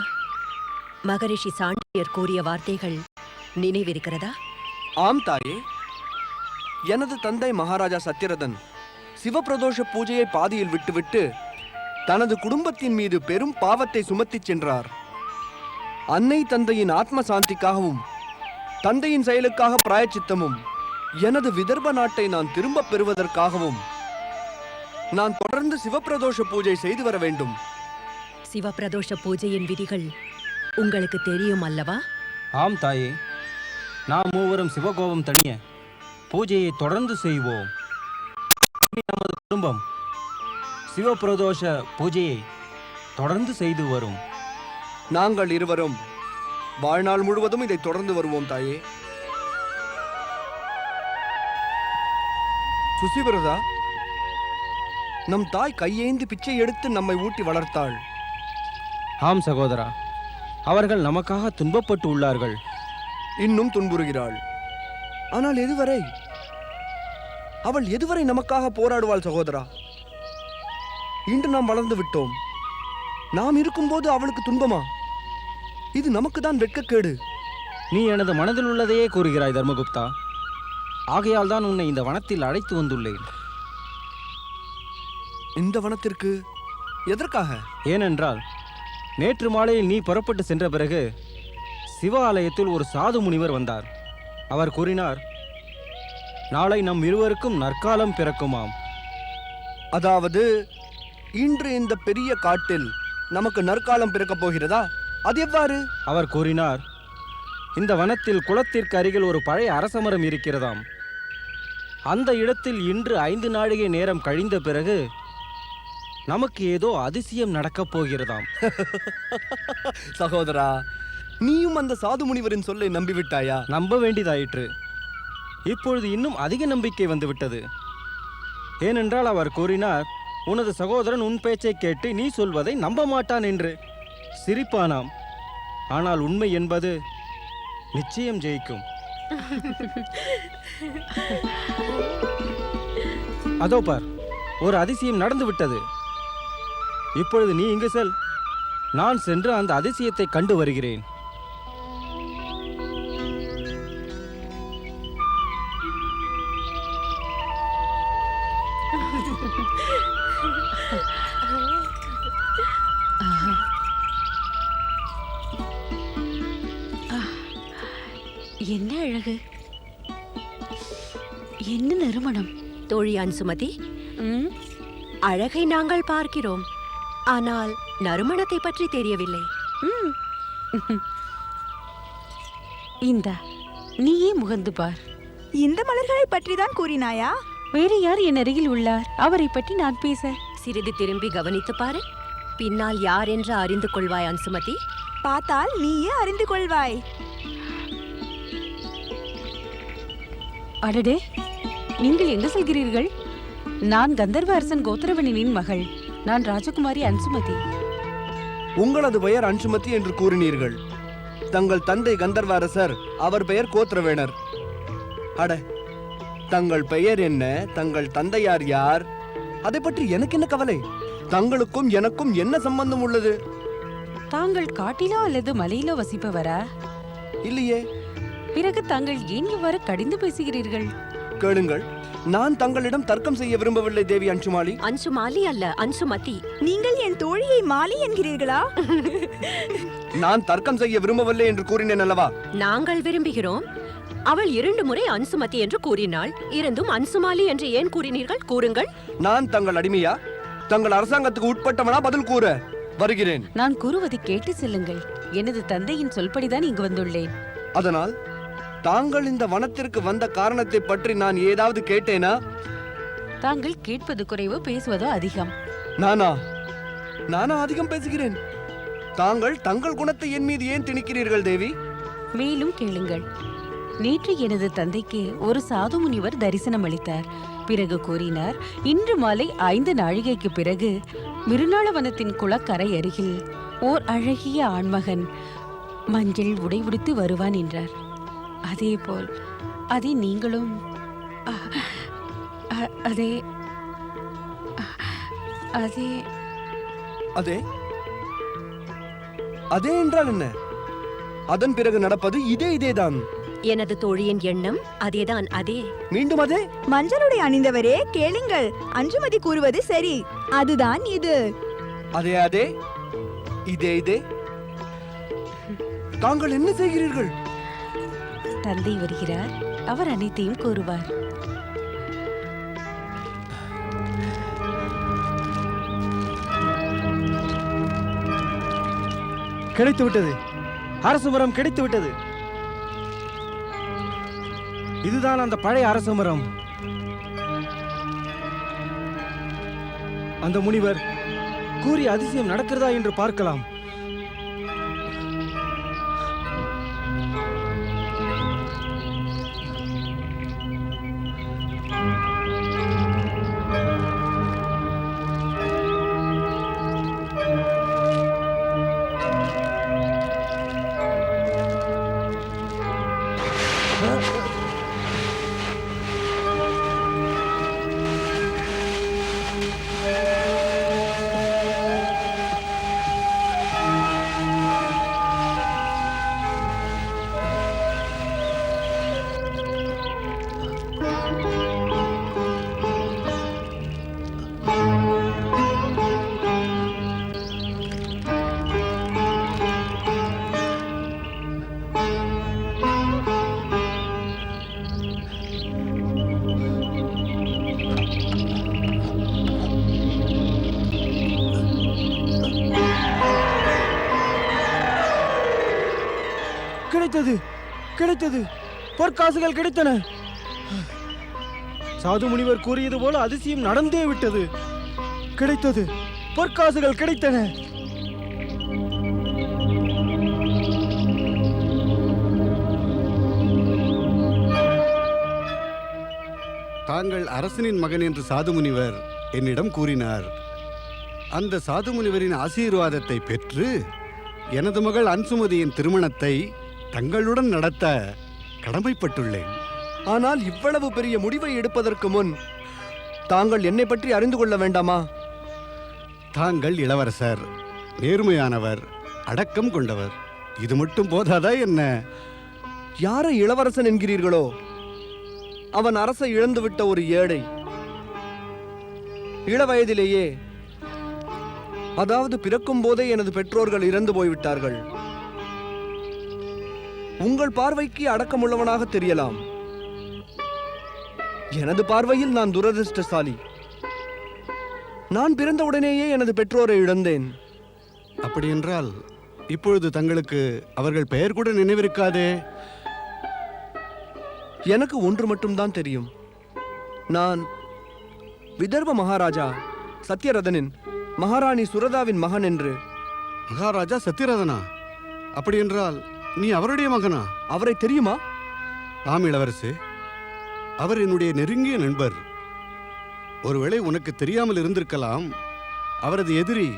மகரிஷி சாண்டியர் கூறிய வார்த்தைகள் நினைவிருக்கிறதா? ஆம் தாயே. எனது தந்தை மகாராஜா சத்யரதன் சிவபிரதோஷ பூஜையை பாதியில் விட்டுவிட்டு தனது குடும்பத்தின் மீது பெரும் பாவத்தை சுமத்திச் சென்றார். அன்னை தந்தையின் ஆத்ம சாந்திக்காகவும் தந்தையின் செயலுக்காக பிராயச்சித்தமும் எனது விதர்ப நாட்டை நான் திரும்பப் பெறுவதற்காகவும் நான் தொடர்ந்து சிவபிரதோஷ பூஜை செய்து வர வேண்டும். சிவபிரதோஷ பூஜையின் விதிகள் உங்களுக்கு தெரியும் அல்லவா? ஆம் தாயே, நாம் மூவரும் சிவகோபம் தணிய பூஜையை தொடர்ந்து செய்வோம். நமது குடும்பம் சிவபிரதோஷ பூஜையை தொடர்ந்து செய்து வரும். நாங்கள் இருவரும் வாழ்நாள் முழுவதும் இதை தொடர்ந்து வருவோம் தாயே. சுசிவிரதா, நம் தாய் கையேந்தி பிச்சை எடுத்து நம்மை ஊட்டி வளர்த்தாள். ஆம் சகோதரா, அவர்கள் நமக்காக துன்பப்பட்டு உள்ளார்கள். இன்னும் துன்புறுகிறாள். ஆனால் எதுவரை? அவள் எதுவரை நமக்காக போராடுவாள் சகோதரா? இன்று நாம் வளர்ந்து விட்டோம். நாம் இருக்கும்போது அவளுக்கு துன்பமா? இது நமக்கு தான் வெட்கக்கேடு. நீ எனது மனதில் உள்ளதையே கூறுகிறாய் தர்மகுப்தா. ஆகையால் தான் உன்னை இந்த வனத்தில் அழைத்து வந்துள்ளேன். இந்த வனத்திற்கு எதற்காக? ஏனென்றால் நேற்று மாலையில் நீ புறப்பட்டு சென்ற பிறகு சிவ ஆலயத்தில் ஒரு சாது முனிவர் வந்தார். அவர் கூறினார், நாளை நம் இருவருக்கும் நற்காலம் பிறக்குமாம். அதாவது இன்று இந்த பெரிய காட்டில் நமக்கு நற்காலம் பிறக்கப் போகிறதா? அது எவ்வாறு? அவர் கூறினார், இந்த வனத்தில் குளத்திற்கு அருகில் ஒரு பழைய அரசமரம் இருக்கிறதாம். அந்த இடத்தில் இன்று 5 நாழிகை நேரம் கழிந்த பிறகு நமக்கு ஏதோ அதிசயம் நடக்கப் போகிறதாம். சகோதரா, நீயும் அந்த சாது முனிவரின் சொல்லை நம்பிவிட்டாயா? நம்ப வேண்டியதாயிற்று. இப்பொழுது இன்னும் அதிக நம்பிக்கை வந்துவிட்டது. ஏனென்றால் அவர் கூறினார், உனது சகோதரன் உன் பேச்சை கேட்டு நீ சொல்வதை நம்ப மாட்டான் என்று. சிரிப்பானாம். ஆனால் உண்மை என்பது நிச்சயம் ஜெயிக்கும். அதோ பார், ஒரு அதிசயம் நடந்து விட்டது. இப்பொழுது நீ இங்கு செல், நான் சென்று அந்த அதிசயத்தை கண்டு வருகிறேன். என்ன அழகு, என்ன நறுமணம். தோழி அன்சுமதி, அழகை நாங்கள் பார்க்கிறோம், ஆனால் நறுமணத்தை பற்றி தெரியவில்லை. இந்தா, நீயே முகந்து பார். இந்த மலர்களை பற்றி தான் கூறினாயா? வேறு யார் என் அருகில் உள்ளார்? அவரை பற்றி நான் பேச. சிறிது திரும்பி கவனித்து பாரு. பின்னால் யார் என்று அறிந்து கொள்வாய் அன்சுமதி. பார்த்தால் நீயே அறிந்து கொள்வாய். அடடே, நீங்கள் எங்கு செல்கிறீர்கள்? நான் கந்தர்வ அரசன் கோத்திரவனின் மகள். நான் ராஜகுமாரி அன்சுமதி. உங்களது பெயர் அன்சுமதி என்று கூறினீர்கள். தங்கள் தந்தை கந்தர்வ அரசர், அவர் பெயர் கோத்திரவேணர். அட, தங்கள் பெயர் என்ன, தங்கள் தந்தையார் யார், அதை பற்றி எனக்கு என்ன கவலை? தங்களுக்கும் எனக்கும் என்ன சம்பந்தம் உள்ளது? தாங்கள் காட்டிலோ அல்லது மலையிலோ வசிப்பவரா? இல்லையே. பிறகு தாங்கள் ஏன் இவ்வாறு கடிந்து பேசுகிறீர்கள்? கேளுங்கள், நான் தங்களிடம் தர்க்கம் செய்ய விரும்பவில்லை தேவி அன்சுமாலி. அன்சுமாலி அல்ல, அன்சுமதி. நீங்கள் என் தோழியை மாலி என்கிறீர்களா? நான் தர்க்கம் செய்ய விரும்பவில்லை என்று கூறினேன் அல்லவா? நாங்கள் விரும்புகிறோம். அவள் 2 முறை அன்சுமதி என்று கூறினாள். இருந்தும் அன்சுமாலி என்று ஏன் கூறினீர்கள்? கூறுங்கள். நான் தங்கள் அடிமையா? தங்கள் அரசாங்கத்துக்கு உட்பட்டவனா? பதில் கூற வருகிறேன். நான் கூறுவதை கேட்டு செல்லுங்கள். எனது தந்தையின் சொல்படிதான் இங்கு வந்துள்ளேன். அதனால் தாங்கள் இந்த வனத்திற்கு வந்த காரணத்தை பற்றி நான் ஏதாவது கேட்டேனா? தாங்கள் கேட்பது குறைவு, பேசுவதோ அதிகம். நானா அதிகம் பேசுகிறேன்? தாங்கள் தங்கள் குணத்தை என் மீது ஏன் திணிக்கிறீர்கள் தேவி? மேலும் கேளுங்கள். நேற்று எனது தந்தைக்கு ஒரு சாது முனிவர் தரிசனம் அளித்தார். பிறகு கூறினார், இன்று மாலை 5 நாழிகைக்கு பிறகு மிருநாளவனத்தின் குளக்கரை அருகில் ஓர் அழகிய ஆண்மகன் மஞ்சள் உடை உடுத்து வருவான் என்றார். அதேபோல் அதை நீங்களும் அதே அதே அதே அதே என்றால் என்ன? அதன் பிறகு நடப்பது இதேதான். எனது தோழியின் எண்ணம் அதேதான். அதே. மீண்டும் அதே. மஞ்சளுடை அணிந்தவரே, கேளுங்கள். அன்சுமதி கூறுவது சரி. அதுதான் இது. அதே இதே. தாங்கள் என்ன செய்கிறீர்கள்? தந்தை வருகிறார். அவர் அனைத்தையும் கூறுவார். கிடைத்து விட்டது. அரசு மரம் கிடைத்து விட்டது. இதுதான் அந்த பழைய அரச மரம். அந்த முனிவர் கூறிய அதிசயம் நடக்கிறதா என்று பார்க்கலாம். கிடைத்தது. பொற்காசுகள் கிடைத்தன. சாது முனிவர் கூறியது போல அதிசயம் நடந்தே விட்டது. கிடைத்தது. பொற்காசுகள் கிடைத்தன. தாங்கள் அரசனின் மகன் என்று சாது முனிவர் என்னிடம் கூறினார். அந்த சாது முனிவரின் ஆசீர்வாதத்தை பெற்று எனது மகள் அன்சுமதியின் திருமணத்தை தங்களுடன் நடத்த கடமைப்பட்டுள்ளேன். ஆனால் இவ்வளவு பெரிய முடிவை எடுப்பதற்கு முன் தாங்கள் என்னை பற்றி அறிந்து கொள்ள வேண்டாமா? தாங்கள் இளவரசர், நேர்மையானவர், அடக்கம் கொண்டவர். இது மட்டும் போதாதா என்ன? யாரை இளவரசன் என்கிறீர்களோ அவன் அரசை இழந்துவிட்ட ஒரு ஏழை. இளவயதிலேயே, அதாவது பிறக்கும் போதே எனது பெற்றோர்கள் இறந்து போய்விட்டார்கள். உங்கள் பார்வைக்கு அடக்கமுள்ளவனாக தெரியலாம். எனது பார்வையில் நான் துரதிர்ஷ்டசாலி. நான் பிறந்தவுடனேயே எனது பெற்றோரை இழந்தேன். அப்படியென்றால் இப்பொழுது தங்களுக்கு அவர்கள் பெயர் கூட நினைவிருக்காதே? எனக்கு ஒன்று மட்டும்தான் தெரியும். நான் விதர்ப மகாராஜா சத்யரதனின் மகாராணி சுரதாவின் மகன் என்று. மகாராஜா சத்யரதனா? அப்படி என்றால் நீ அவருடைய மகனா? அவரை தெரியுமா? ஆம் இளவரசே, அவர் என்னுடைய நெருங்கிய நண்பர். ஒருவேளை உனக்கு தெரியாமல் இருந்திருக்கலாம். அவரது எதிரி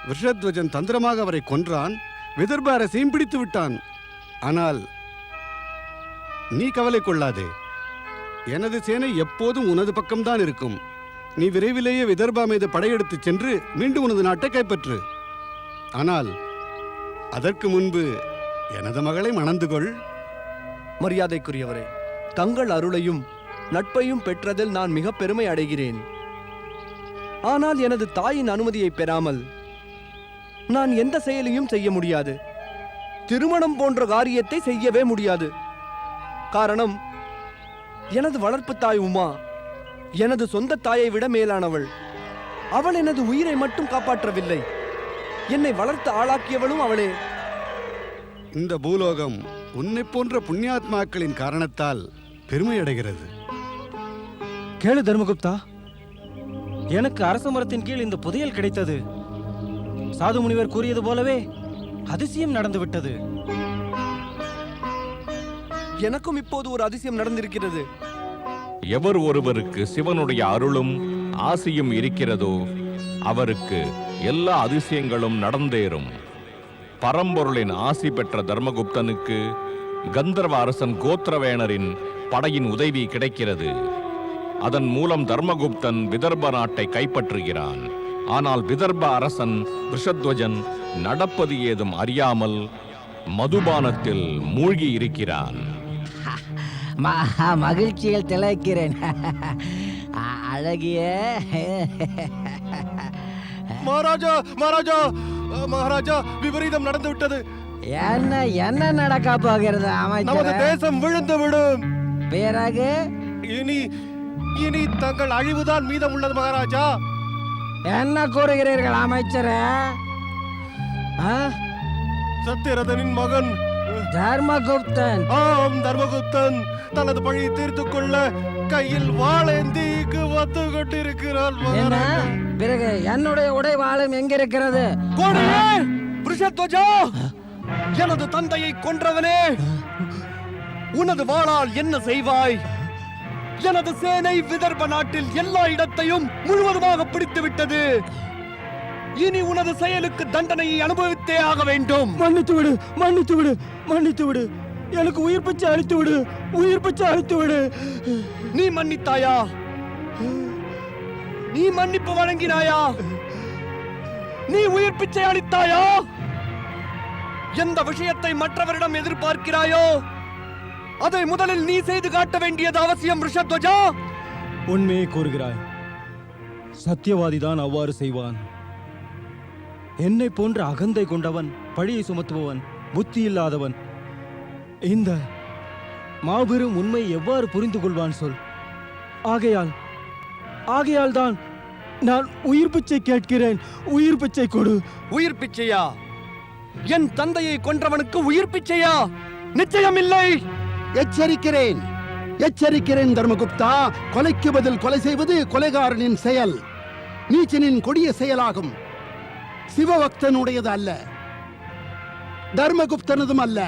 விஷத்வஜன் தந்திரமாக அவரை கொன்றான், விதர்ப அரசையும் பிடித்து விட்டான். ஆனால் நீ கவலை கொள்ளாதே, எனது சேனை எப்போதும் உனது பக்கம்தான் இருக்கும். நீ விரைவிலேயே விதர்பா மீது படையெடுத்து சென்று மீண்டும் உனது நாட்டை கைப்பற்று. ஆனால் அதற்கு முன்பு எனது மகளை மணந்து கொள். மரியாதைக்குரியவரே, தங்கள் அருளையும் நட்பையும் பெற்றதில் நான் மிக பெருமை அடைகிறேன். ஆனால் எனது தாயின் அனுமதியை பெறாமல் நான் எந்த செயலையும் செய்ய முடியாது. திருமணம் போன்ற காரியத்தை செய்யவே முடியாது. காரணம், எனது வளர்ப்பு தாய் உமா எனது சொந்த தாயை விட மேலானவள். அவள் எனது உயிரை மட்டும் காப்பாற்றவில்லை, என்னை வளர்த்து ஆளாக்கியவளும் அவளே. இந்த பூலோகம் உன்னை போன்ற புண்ணியாத்மாக்களின் காரணத்தால் பெருமை அடைகிறது. கேளு தர்மகுப்தா, எனக்கு அரச மரத்தின் கீழ் இந்த புதையல் கிடைத்தது. சாது முனிவர் கூறியது போலவே அதிசயம் நடந்துவிட்டது. எனக்கும் இப்போது ஒரு அதிசயம் நடந்திருக்கிறது. எவர் ஒருவருக்கு சிவனுடைய அருளும் ஆசியும் இருக்கிறதோ அவருக்கு எல்லா அதிசயங்களும் நடந்தேறும். பரம்பொருளின் ஆசி பெற்ற தர்மகுப்தனுக்கு கந்தர்வ அரசன் கோத்திரவேணரின் படையின் உதவி கிடைக்கிறது. அதன் மூலம் தர்மகுப்தன் விதர்ப நாட்டை கைப்பற்றுகிறான். ஆனால் விதர்ப அரசன் விஷத்வஜன் நடப்பது ஏதும் அறியாமல் மதுபானத்தில் மூழ்கி இருக்கிறான். மகிழ்ச்சியில் திளைக்கிறேன் அழகிய. மகாராஜா, மகாராஜா, மகாராஜா, விபரீதம் நடந்து விட்டது. என்ன என்ன நடக்க போகிறது நமது அமைச்சர்? தேசம் விழுந்து விடும். பிறகு இனி இனி தங்கள் அழிவுதான் மீதம் உள்ளது மகாராஜா. என்ன கூறுகிறீர்கள் அமைச்சரே? சத்யரதனின் மகன் தர்மகுப்தன். ஆம், தர்மகுப்தன் தனது பழியை தீர்த்துக் கொள்ள கையில் வாளேந்தி இங்கு வந்து கொண்டிருக்கிறான் என்ன? மகாராஜா. பிறகு என்னுடைய உடைவாளும் எங்க இருக்கிறது? கோடியே, விஷத்வஜா, எனது தந்தையை கொன்றவனே, உனது வாளால் என்ன செய்வாய்? எனது சேனை விதர்ப நாட்டில் எல்லா இடத்தையும் முழுவதுமாக பிடித்து விட்டது. இனி உனது செயலுக்கு தண்டனையை அனுபவித்தே ஆக வேண்டும். மன்னித்து விடு, மன்னித்து விடு, மன்னித்து விடு. எனக்கு உயிர் பிச்சை அளித்து விடு, உயிர் பிச்சை அளித்து விடு. நீ மன்னித்தாயா? நீ மன்னிப்பு வழங்கினாயா? நீ உயிர் பிச்சை அளித்தாயா? எந்த விஷயத்தை மற்றவரிடம் எதிர்பார்க்கிறாயோ அதை முதலில் நீ செய்து காட்ட வேண்டியது அவசியம் ரிஷத்வஜா. உண்மையை கூறுகிறாய். சத்தியவாதிதான் அவ்வாறு செய்வான். என்னை போன்ற அகந்தை கொண்டவன், பழியை சுமத்துபவன், புத்தி இல்லாதவன் இந்த மாபெரும் உண்மை எவ்வாறு புரிந்து கொள்வான் சொல்? ஆகையால் தான் நான் உயிர் பிச்சை கேட்கிறேன். உயிர் பிச்சை கொடு. உயிர் பிச்சையா? என் தந்தையை கொன்றவனுக்கு உயிர் பிச்சையா? நிச்சயம் இல்லை. எச்சரிக்கிறேன், எச்சரிக்கிறேன் தர்மகுப்தா. கொலைக்கு பதில் கொலை செய்வது கொலைகாரனின் செயல், நீச்சனின் கொடிய செயலாகும். சிவபக்தனுடையது அல்ல, தர்மகுப்தனதும் அல்ல.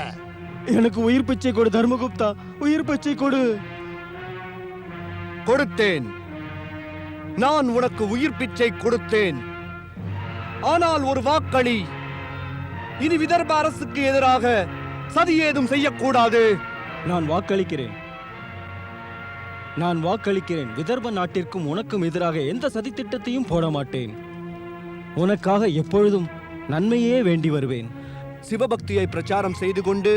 எனக்கு உயிர் பிச்சை கொடு தர்மகுப்தா, உயிர் பிச்சை கொடு. கொடுத்தேன், நான் உனக்கு உயிர் பிச்சை கொடுத்தேன். ஆனால் ஒரு வாக்களி, இனி விதர்ப அரசுக்கு எதிராக சதி ஏதும் செய்யக்கூடாது. நான் வாக்களிக்கிறேன், நான் வாக்களிக்கிறேன். விதர்ப நாட்டிற்கும் உனக்கும் எதிராக எந்த சதித்திட்டத்தையும் போட மாட்டேன். உனக்காக எப்பொழுதும் நன்மையே வேண்டி வருவேன். சிவபக்தியை பிரச்சாரம் செய்து கொண்டு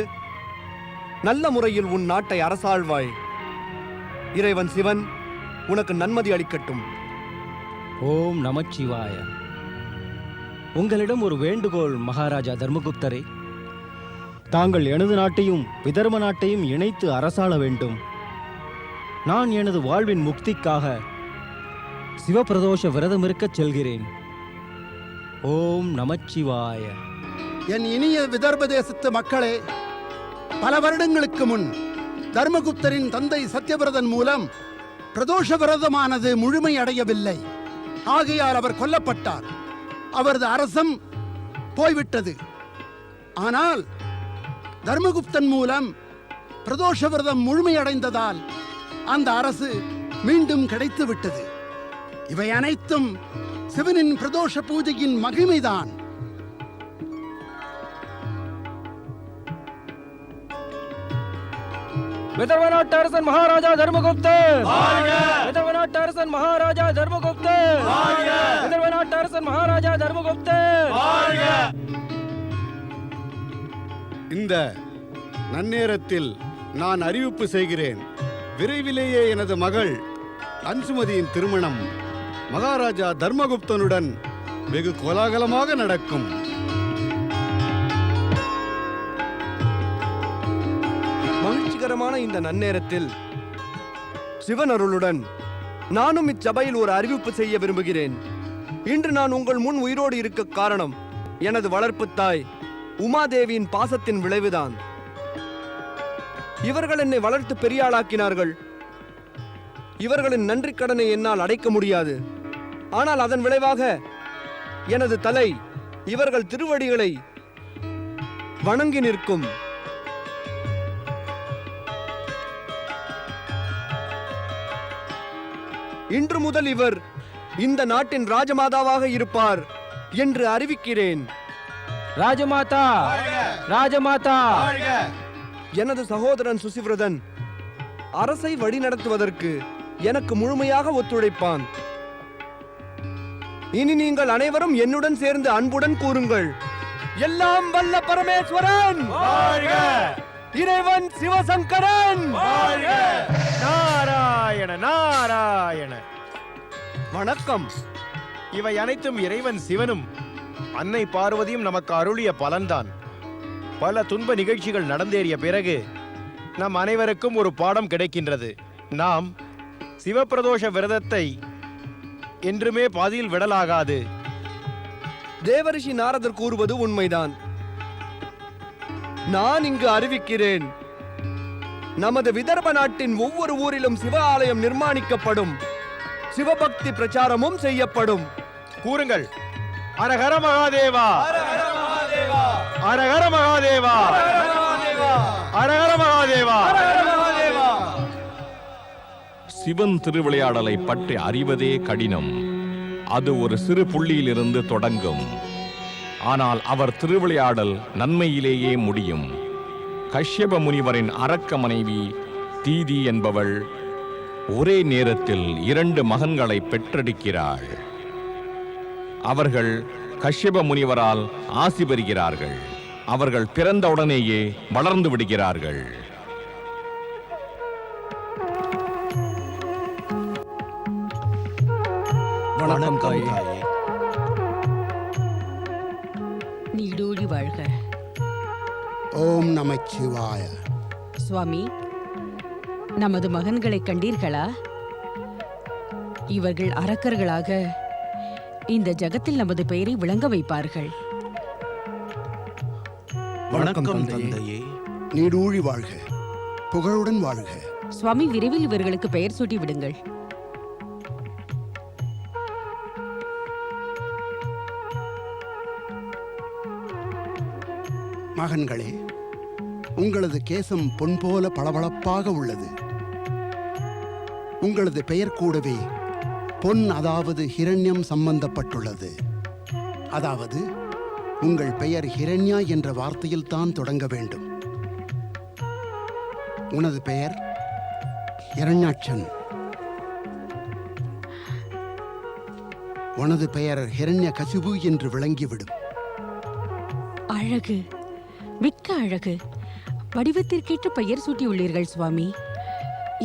நல்ல முறையில் உன் நாட்டை அரசாழ்வாய். இறைவன் சிவன் உனக்கு நன்மதி அளிக்கட்டும். ஓம் நமச்சிவாய. உங்களிடம் ஒரு வேண்டுகோள் மகாராஜா தர்மகுப்தரே. தாங்கள் எனது நாட்டையும் விதர்ம நாட்டையும் இணைத்து அரசாள வேண்டும். நான் எனது வாழ்வின் முக்திக்காக சிவபிரதோஷ விரதம் இருக்கச் செல்கிறேன். ஓம் நமச்சிவாய. என் இனிய விதர்ப தேசத்து மக்களே, பல வருடங்களுக்கு முன் தர்மகுப்தரின் தந்தை சத்யவிரதன் மூலம் பிரதோஷ விரதமானது முழுமை அடையவில்லை. ஆகையால் அவர் கொல்லப்பட்டார். அவரது அரசம் போய்விட்டது. ஆனால் தர்மகுப்தன் மூலம் பிரதோஷ விரதம் முழுமையடைந்ததால் அந்த அரசு மீண்டும் கிடைத்து விட்டது. இவை அனைத்தும் சிவனின் பிரதோஷ பூஜையின் மகிமைதான். விதர்வ நாட்டு அரசன் மகாராஜா தர்மகுப்தர் விதர்வ நாட்டு அரசன் மகாராஜா தர்மகுப்தர் விதர்வ நாட்டு அரசன் மகாராஜா தர்மகுப்தர். இந்த நன்னேரத்தில் நான் அறிவிப்பு செய்கிறேன். விரைவிலேயே எனது மகள் அன்சுமதியின் திருமணம் மகாராஜா தர்மகுப்தனுடன் வெகு கோலாகலமாக நடக்கும். மகிழ்ச்சிகரமான இந்த நன்னேரத்தில் சிவன் அருளுடன் நானும் இச்சபையில் ஒரு அறிவிப்பு செய்ய விரும்புகிறேன். இன்று நான் உங்கள் முன் உயிரோடு இருக்க காரணம் எனது வளர்ப்பு தாய் உமாதேவியின் பாசத்தின் விளைவுதான். இவர்கள் என்னை வளர்த்து பெரியாளாக்கினார்கள். இவர்களின் நன்றி கடனை என்னால் அடைக்க முடியாது. ஆனால் அதன் விளைவாக எனது தலை இவர்கள் திருவடிகளை வணங்கி நிற்கும். இன்று முதல் இவர் இந்த நாட்டின் ராஜமாதாவாக இருப்பார் என்று அறிவிக்கிறேன். ராஜமாதா ராஜமாதா. எனது சகோதரன் சுசிவிரதன் அரசை வழிநடத்துவதற்கு எனக்கு முழுமையாக ஒத்துழைப்பான். இனி நீங்கள் அனைவரும் என்னுடன் சேர்ந்து அன்புடன் கூறுங்கள், எல்லாம் வல்ல பரமேஸ்வரன், இறைவன் சிவசங்கரன், நாராயண நாராயண. வணக்கம். இவை அனைத்தும் இறைவன் சிவனும் அன்னை பார்வதியும் நமக்கு அருளிய பலன்தான். பல துன்ப நிகழ்ச்சிகள் நடந்தேறிய பிறகு நம் அனைவருக்கும் ஒரு பாடம் கிடைக்கின்றது. நாம் சிவபிரதோஷ விரதத்தை என்றுமே பாதியில் விடலாகாது. தேவரிஷி நாரதர் கூறுவது உண்மைதான். நான் இங்கு அறிவிக்கிறேன், நமது விதர்ப நாட்டின் ஒவ்வொரு ஊரிலும் சிவ ஆலயம் நிர்மாணிக்கப்படும். சிவபக்தி பிரச்சாரமும் செய்யப்படும். கூறுங்கள், அரஹர மகாதேவா, அரஹர மகாதேவா, அரஹர மகாதேவா. சிவன் திருவிளையாடலை பற்றி அறிவதே கடினம். அது ஒரு சிறு புள்ளியிலிருந்து தொடங்கும். ஆனால் அவர் திருவிளையாடல் நன்மையிலேயே முடியும். கஷ்யப முனிவரின் அரக்க மனைவி தீதி என்பவள் ஒரே நேரத்தில் 2 மகன்களை பெற்றெடுக்கிறாள். அவர்கள் கஷ்யப முனிவரால் ஆசி பெறுகிறார்கள். அவர்கள் பிறந்தவுடனேயே வளர்ந்து விடுகிறார்கள். வணக்கம் தாயே. நீடூழி வாழ்க. ஓம் நமச்சிவாய. சுவாமி, நமது மகன்களை கண்டீர்களா? இவர்கள் அரக்கர்களாக இந்த ஜகத்தில் நமது பெயரை விளங்க வைப்பார்கள். வணக்கம் தந்தையே. நீடூழி வாழ்க, புகழுடன் வாழ்க. சுவாமி, விரைவில் இவர்களுக்கு பெயர் சூட்டி விடுங்கள். மகன்களே, உங்களது கேசம் பொன் போல பளபளப்பாக உள்ளது. உங்களது பெயர் கூடவே பொன், அதாவது ஹிரண்யம் சம்பந்தப்பட்டுள்ளது. அதாவது உங்கள் பெயர் ஹிரண்யா என்ற வார்த்தையில் தான் தொடங்க வேண்டும். உனது பெயர் இரண்யாட்சன். உனது பெயர் ஹிரண்ய கசிபு என்று விளங்கிவிடும். அழகு, மிக்க அழகு. வடிவத்திற்கேற்ற பெயர் சூட்டியுள்ளீர்கள் சுவாமி.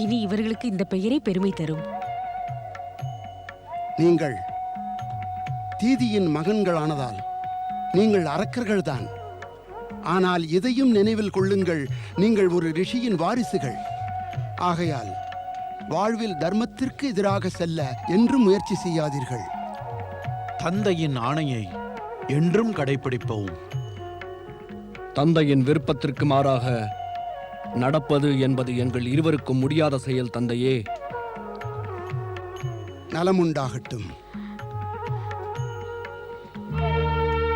இனி இவர்களுக்கு இந்த பெயரே பெருமை தரும். நீங்கள் தீதியின் மகன்களானதால் நீங்கள் அரக்கர்கள்தான். ஆனால் இதையும் நினைவில் கொள்ளுங்கள், நீங்கள் ஒரு ரிஷியின் வாரிசுகள். ஆகையால் வாழ்வில் தர்மத்திற்கு எதிராக செல்ல என்றும் முயற்சி செய்யாதீர்கள். தந்தையின் ஆணையை என்றும் கடைபிடிப்போம். தந்தையின் விருப்பத்திற்கு மாறாக நடப்பது என்பது எங்கள் இருவருக்கும் முடியாத செயல் தந்தையே. நலமுண்டாகட்டும்.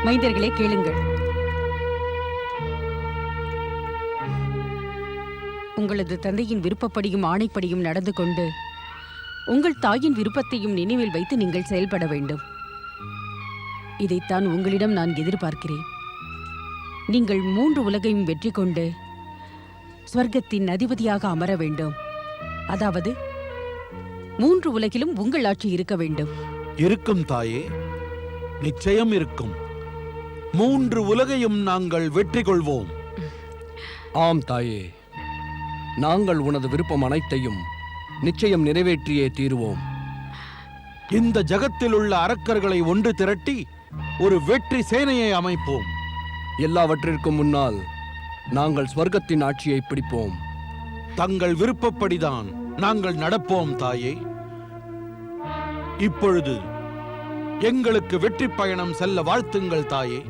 மைந்தர்களே, கேளுங்கள். உங்களது தந்தையின் விருப்பப்படியும் ஆணைப்படியும் நடந்து கொண்டு உங்கள் தாயின் விருப்பத்தையும் நினைவில் வைத்து நீங்கள் செயல்பட வேண்டும். இதைத்தான் உங்களிடம் நான் எதிர்பார்க்கிறேன். நீங்கள் 3 உலகையும் வெற்றி கொண்டு ஸ்வர்க்கத்தின் அதிபதியாக அமர வேண்டும். அதாவது 3 உலகிலும் உங்கள் ஆட்சி இருக்க வேண்டும். இருக்கும் தாயே, நிச்சயம் இருக்கும். 3 உலகையும் நாங்கள் வெற்றி கொள்வோம். ஆம் தாயே, நாங்கள் உனது விருப்பம் அனைத்தையும் நிச்சயம் நிறைவேற்றியே தீருவோம். இந்த ஜகத்தில் உள்ள அரக்கர்களை ஒன்று திரட்டி ஒரு வெற்றி சேனையை அமைப்போம். எல்லாவற்றிற்கும் முன்னால் நாங்கள் ஸ்வர்க்கத்தின் ஆட்சியை பிடிப்போம். தங்கள் விருப்பப்படிதான் நாங்கள் நடப்போம் தாயே. இப்பொழுது எங்களுக்கு வெற்றி பயணம் செல்ல வாழ்த்துங்கள் தாயே.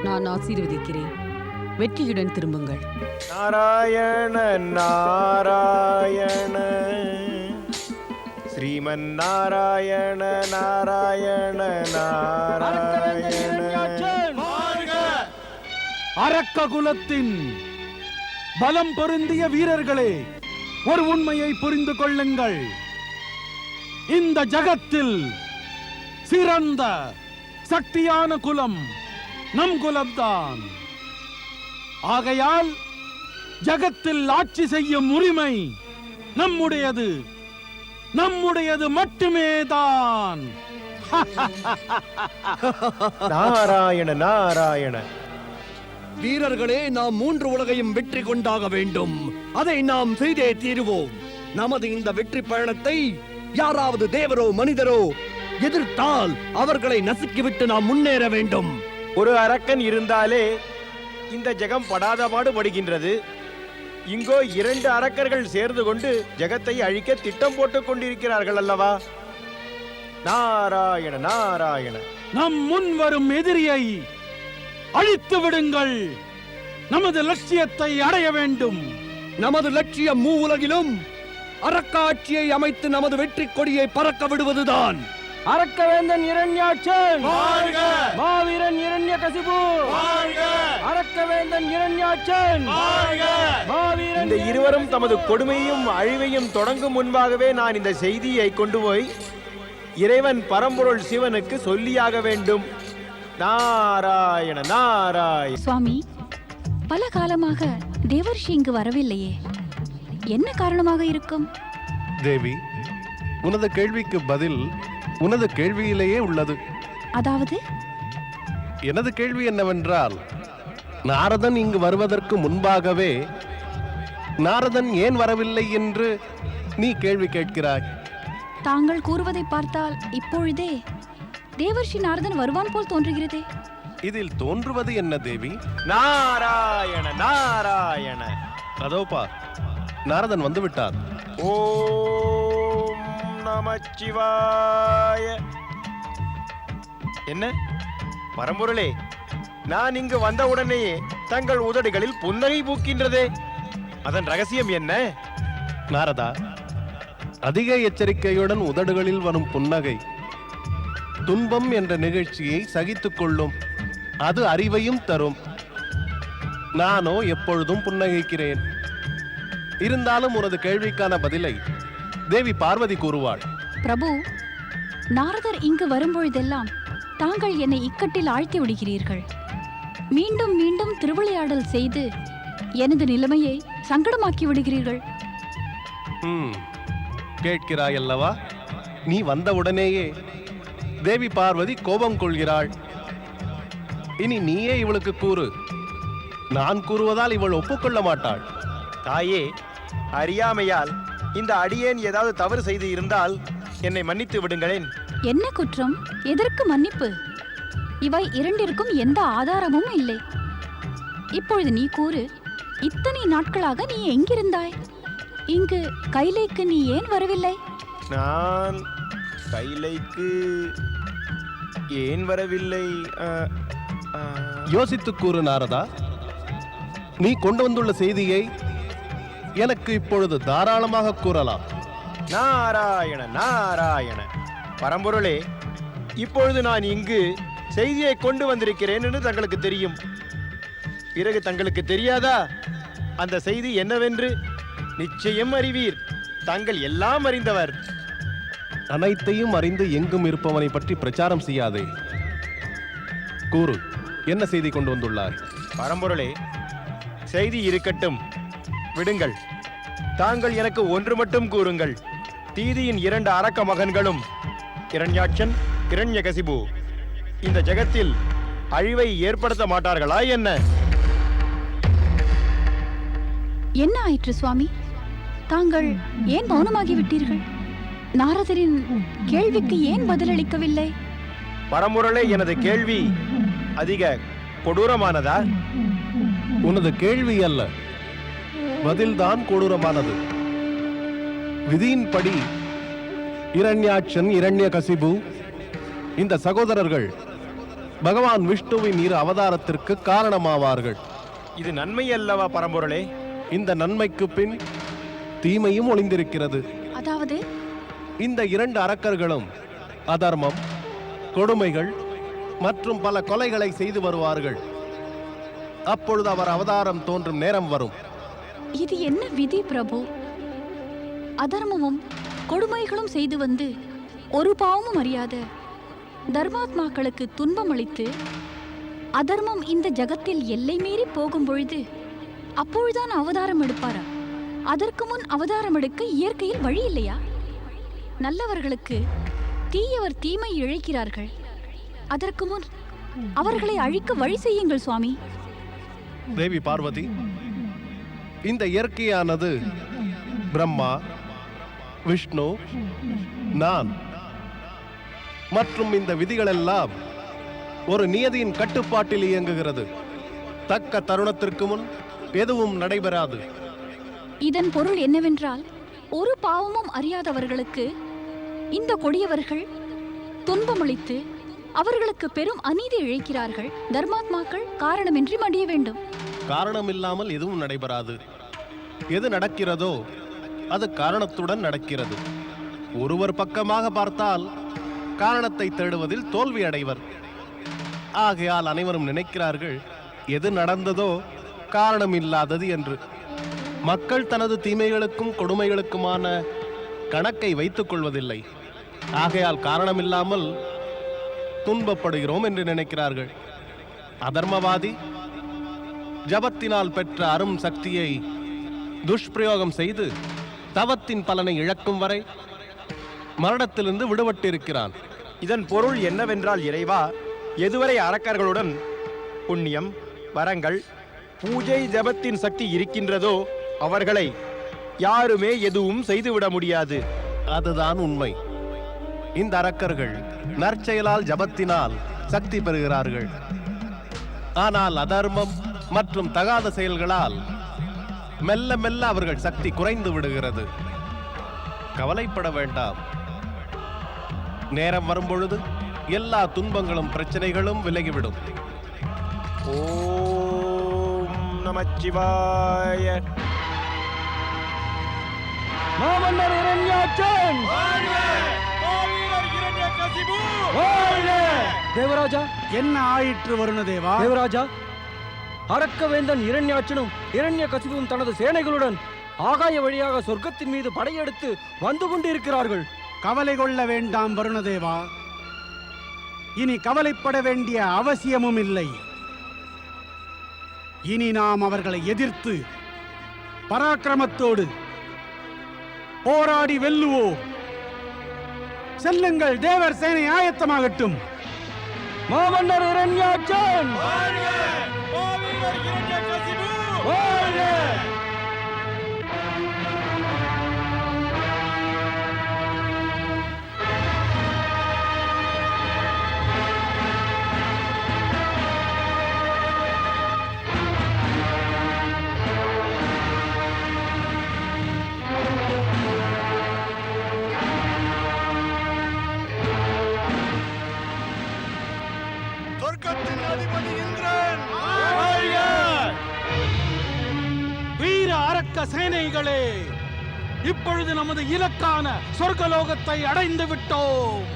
நான் ஆசீர்வதிக்கிறேன். வெற்றியுடன் திரும்புங்கள். நாராயண நாராயண ஸ்ரீமன் நாராயண நாராயண நாராயண. அரக்க குலத்தின் பலம் பொருந்திய வீரர்களே, ஒரு உண்மையை புரிந்து கொள்ளுங்கள். இந்த ஜகத்தில் சிறந்த சக்தியான குலம் நம் குலம்தான். ஆகையால் ஜகத்தில் ஆட்சி செய்யும் உரிமை நம்முடையது, நம்முடையது மட்டுமேதான். நாராயண நாராயண. வீரர்களே, நாம் 3 உலகையும் வெற்றி கொண்டாக வேண்டும். அதை நாம் செய்தே தீருவோம். நமது இந்த வெற்றி பயணத்தை யாராவது தேவரோ மனிதரோ எதிர்த்தால் அவர்களை நசுக்கிவிட்டு நாம் முன்னேற வேண்டும். ஒரு அரக்கன் இருந்தாலே இந்த ஜெகம் படாத பாடுபடுகின்றது. இங்கோ 2 அரக்கர்கள் சேர்ந்து கொண்டு ஜெகத்தை அழிக்க திட்டம் போட்டுக் கொண்டிருக்கிறார்கள் அல்லவா? நாராயண நாராயண. நம் முன் வரும் எதிரியை அழித்து விடுங்கள். நமது லட்சியத்தை அடைய வேண்டும். நமது லட்சியம் 3 உலகிலும் அரக்காட்சியை அமைத்து நமது வெற்றி கொடியை பறக்க விடுவதுதான். அரக்கவேந்தன் இரண்யாட்சன் மாவீரன் இரண்யகசிபு அரக்கவேந்தன் இரண்யாட்சன் மாவீரன். இந்த இருவரும் தமது கொடுமையும் அழிவையும் தொடங்கும் முன்பாகவே நான் இந்த செய்தியை கொண்டு போய் இறைவன் பரம்பொருள் சிவனுக்கு சொல்லியாக வேண்டும். நாராயண நாராயண. சுவாமி, பல காலமாக தேவர்ஷி இங்கு வரவில்லையே, என்ன காரணமாக இருக்கும்? தேவி, உனது கேள்விக்கு பதில் உனது கேள்வியிலேயே உள்ளது. அதாவது? எனது கேள்வி என்னவென்றால், நாரதன் இங்கு வருவதற்கு முன்பாகவே நாரதன் ஏன் வரவில்லை என்று நீ கேள்வி கேட்கிறாய். தாங்கள் கூறுவதை பார்த்தால் இப்பொழுதே தேவர்ஷி நாரதன் வருவான் போல் தோன்றுகிறதே. இதில் தோன்றுவது என்ன தேவி? நாராயண நாராயண. அதோ பார், நாரதன் வந்து விட்டார். ஓம் நமச்சிவாய. என்ன பரம்பொருளே, நான் இங்கு வந்தவுடனேயே தங்கள் உதடுகளில் புன்னகை பூக்கின்றதே, அதன் ரகசியம் என்ன? நாரதா, அதிக எச்சரிக்கையுடன் உதடுகளில் வரும் புன்னகை துன்பம் என்ற நிகழ்ச்சியை சகித்துக் கொள்ளும். அது அறிவையும் தரும். நானோ எப்பொழுதும் புன்னகைக்கிறேன். இருந்தாலும் உனது கேள்விக்கான பதிலை தேவி பார்வதி கூறுவாள். பிரபு, நாரதர் இங்கு வரும்பொழுதெல்லாம் தாங்கள் என்னை இக்கட்டில் ஆழ்த்தி விடுகிறீர்கள். மீண்டும் மீண்டும் திருவிளையாடல் செய்து எனது நிலைமையை சங்கடமாக்கி விடுகிறீர்கள். கேட்கிறாய் அல்லவா? நீ வந்தவுடனேயே தேவி பார்வதி கோபம் கொள்கிறாள். இனி நீயே இவளுக்கு கூறு. நான் கூறுவதால் இவள் ஒப்புக்கொள்ள மாட்டாள். தாயே, அறியாமையால் இந்த அடியேன் ஏதாவது தவறு செய்து இருந்தால் என்னை மன்னித்து விடுங்களேன். என்ன குற்றம்? எதற்கு மன்னிப்பு? இவை இரண்டிற்கும் எந்த ஆதாரமும் இல்லை. இப்பொழுது நீ கூறு, இத்தனை நாட்களாக நீ எங்கிருந்தாய்? இங்கு கைலைக்கு நீ ஏன் வரவில்லை? நான் கைலைக்கு ஏன் வரவில்லை? யோசித்து கூறு நாரதா. நீ கொண்டு வந்துள்ள செய்தியை எனக்கு இப்பொழுது தாராளமாக கூறலாம். நாராயண நாராயண. பரம்பொருளே, இப்பொழுது நான் இங்கு செய்தியை கொண்டு வந்திருக்கிறேன் என்று தங்களுக்கு தெரியும். பிறகு தங்களுக்கு தெரியாதா அந்த செய்தி என்னவென்று? நிச்சயம் அறிவீர். தாங்கள் எல்லாம் அறிந்தவர். அனைத்தையும் அறிந்து எங்கும் இருப்பவனை பற்றி பிரச்சாரம் செய்யாதே. கூறு, என்ன செய்தி கொண்டு வந்துள்ளாய்? பரம்பொருளே, செய்தி இருக்கட்டும், விடுங்கள். தாங்கள் எனக்கு ஒன்று மட்டும் கூறுங்கள். தீதியின் 2 அரக்க மகன்களும் இரண்யாட்சன், இரண்யகசிபு இந்த ஜெகத்தில் அழிவை ஏற்படுத்த மாட்டார்களா என்ன? என்ன ஆயிற்று சுவாமி? தாங்கள் ஏன் மௌனமாகி விட்டீர்கள்? நாரதரின் கேள்விக்கு ஏன் பதிலளிக்கவில்லை? பரம்பொருளே, எனது கேள்வி அதிக கொடூரமானதா? உனது கேள்வி அல்ல, பதில்தான் கொடூரமானது. விதியின்படி இரண்யாட்சன், இரண்யகசிபு இந்த சகோதரர்கள் பகவான் விஷ்ணுவின் 2 அவதாரத்திற்கு காரணமாவார்கள். இது நன்மை அல்லவா பரம்பொருளே? இந்த நன்மைக்கு பின் தீமையும் ஒளிந்திருக்கிறது. அதாவது இந்த 2 அரக்கர்களும் அதர்மம், கொடுமைகள் மற்றும் பல கொலைகளை செய்து வருவார்கள். அப்பொழுது அவர் அவதாரம் தோன்றும் நேரம் வரும். இது என்ன விதி பிரபு? அதர்மமும் கொடுமைகளும் செய்து வந்து ஒரு பாவமும் அறியாத தர்மாத்மாக்களுக்கு துன்பம் அளித்து அதர்மம் இந்த ஜகத்தில் எல்லை மீறி போகும் பொழுது அப்பொழுதுதான் அவதாரம் எடுப்பாரா? அதற்கு முன் அவதாரம் எடுக்க இயற்கையில் வழி இல்லையா? நல்லவர்களுக்கு தீயவர் தீமை இழைக்கிறார்கள். அதற்கு முன் அவர்களை அழிக்க வழி செய்யுங்கள் சுவாமி. தேவி பார்வதி, இந்த இயற்கையானது பிரம்மா, விஷ்ணு, நான் மற்றும் இந்த விதிகளெல்லாம் ஒரு நியதியின் கட்டுப்பாட்டில் இயங்குகிறது. தக்க தருணத்திற்கு முன் எதுவும் நடைபெறாது. இதன் பொருள் என்னவென்றால், ஒரு பாவமும் அறியாதவர்களுக்கு இந்த கொடியவர்கள் துன்பமளித்து அவர்களுக்கு பெரும் அநீதி இழைக்கிறார்கள். தர்மாத்மாக்கள் காரணமின்றி மடிய வேண்டும். காரணம் இல்லாமல் எதுவும் நடைபெறாது. எது நடக்கிறதோ அது காரணத்துடன் நடக்கிறது. ஒருவர் பக்கமாக பார்த்தால் காரணத்தை தேடுவதில் தோல்வி அடைவர். ஆகையால் அனைவரும் நினைக்கிறார்கள் எது நடந்ததோ காரணம் இல்லாதது என்று. மக்கள் தனது தீமைகளுக்கும் கொடுமைகளுக்குமான கணக்கை வைத்துக் கொள்வதில்லை. ஆகையால் காரணமில்லாமல் துன்பப்படுகிறோம் என்று நினைக்கிறார்கள். அதர்மவாதி ஜபத்தினால் பெற்ற அரும் சக்தியை துஷ்பிரயோகம் செய்து தவத்தின் பலனை இழக்கும் வரை மரணத்திலிருந்து விடுபட்டிருக்கிறான். இதன் பொருள் என்னவென்றால், இறைவா, எதுவரை அரக்கர்களுடன் புண்ணியம், வரங்கள், பூஜை, ஜபத்தின் சக்தி இருக்கின்றதோ அவர்களை யாருமே எதுவும் செய்துவிட முடியாது. அதுதான் உண்மை. இந்த அரக்கர்கள் நற்செயலால் ஜபத்தினால் சக்தி பெறுகிறார்கள். ஆனால் அதர்மம் மற்றும் தகாத செயல்களால் மெல்ல மெல்ல அவர்கள் சக்தி குறைந்து விடுகிறது. கவலைப்பட வேண்டாம். நேரம் வரும்பொழுது எல்லா துன்பங்களும் பிரச்சனைகளும் விலகிவிடும். ஓம் நமச்சிவாய. மாமன்னர் இரண்யாட்சன் தேவராஜா, என்ன ஆயிற்று வருணதேவா? தேவராஜா, அரக்கவேந்தன் இரண்யாட்சனும் இரண்யகசிபுவும் தனது சேனைகளுடன் ஆகாய வழியாக சொர்க்கத்தின் மீது படையெடுத்து வந்து கொண்டிருக்கிறார்கள். கவலை கொள்ள வேண்டாம் வருணதேவா. இனி கவலைப்பட வேண்டிய அவசியமும் இல்லை. இனி நாம் அவர்களை எதிர்த்து பராக்கிரமத்தோடு போராடி வெல்லுவோம். செல்லுங்கள், தேவர் சேனை ஆயத்தமாகட்டும். மாமன்னர் இரண்யாட்சன் வீர அரக்க சேனைகளே, இப்பொழுது நமது இலக்கான சொர்க்கலோகத்தை அடைந்து விட்டோம்.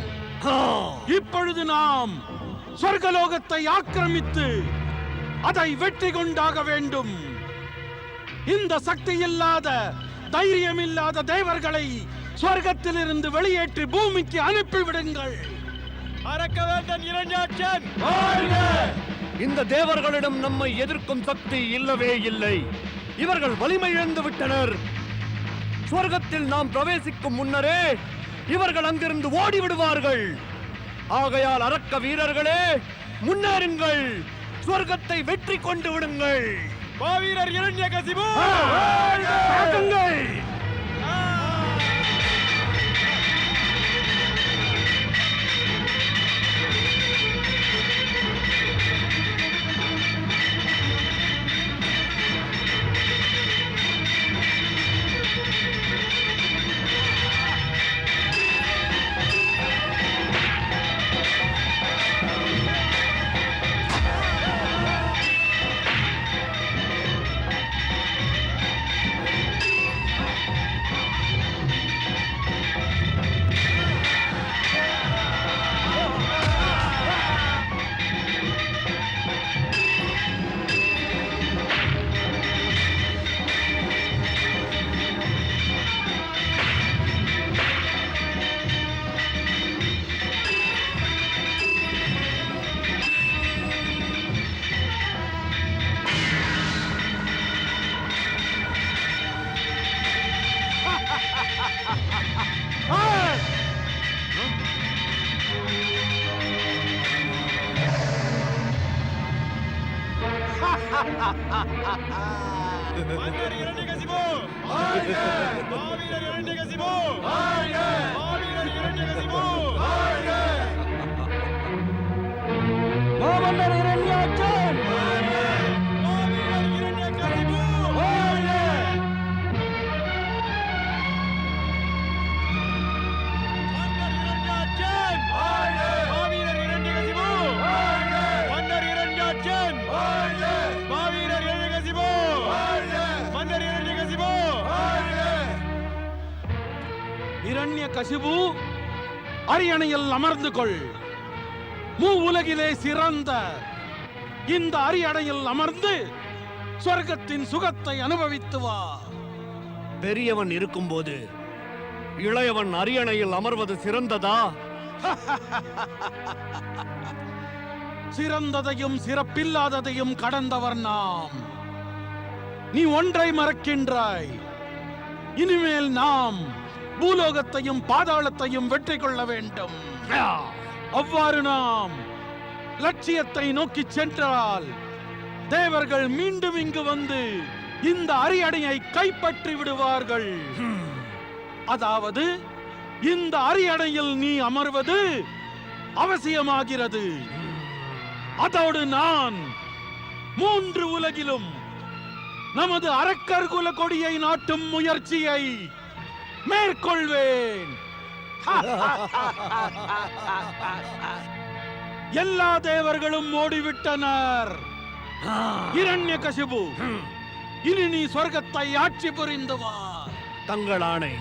இப்பொழுது நாம் சொர்க்கலோகத்தை ஆக்கிரமித்து அதை வெற்றி கொண்டாக வேண்டும். இந்த சக்தி இல்லாத, தைரியம் இல்லாத தேவர்களை ஸ்வர்க்கத்திலிருந்து வெளியேற்றி பூமிக்கு அனுப்பிவிடுங்கள். அரக்கவேந்தன் இரண்யாட்சன் இந்த தேவர்களிடம் நம்மை எதிர்க்கும் சக்தி இல்லவே இல்லை. இவர்கள் வலிமை இழந்து விட்டனர். ஸ்வர்க்கத்தில் நாம் பிரவேசிக்கும் முன்னரே இவர்கள் அங்கிருந்து ஓடி விடுவார்கள். ஆகையால் அரக்க வீரர்களே, முன்னேறுங்கள், ஸ்வர்க்கத்தை வெற்றி கொண்டு விடுங்கள். மாவீரர் இரண்யகசிபு தாக்குங்கள். மாமன்னர் இரண்யாட்சன் இரண்யகசிபு, அரியணையில் அமர்ந்து கொள். உலகிலே சிறந்த இந்த அரியணையில் அமர்ந்து சொர்க்கத்தின் சுகத்தை அனுபவித்து வா. பெரியவன் இருக்கும்போது இளையவன் அரியணையில் அமர்வது சிறந்ததா? சிறந்ததையும் சிறப்பில்லாததையும் கடந்தவர் நாம். நீ ஒன்றை மறக்கின்றாய். இனிமேல் நாம் பூலோகத்தையும் பாதாளத்தையும் வெற்றி கொள்ள வேண்டும். அவ்வாறு நாம் லட்சியத்தை நோக்கி சென்றால் தேவர்கள் மீண்டும் இங்கு வந்து இந்த அரியணையை கைப்பற்றி விடுவார்கள். அதாவது இந்த அரியணையில் நீ அமர்வது அவசியமாகிறது. அதோடு நான் 3 உலகிலும் நமது அரக்கர் குல கொடியை நாட்டும் முயற்சியை மேற்கொள்வேன். எல்லா தேவர்களும் ஓடிவிட்டனர். இரண்யகசிபு, இனி நீ சொர்க்கத்தை ஆட்சி புரிந்து வா. தங்கள் ஆணை.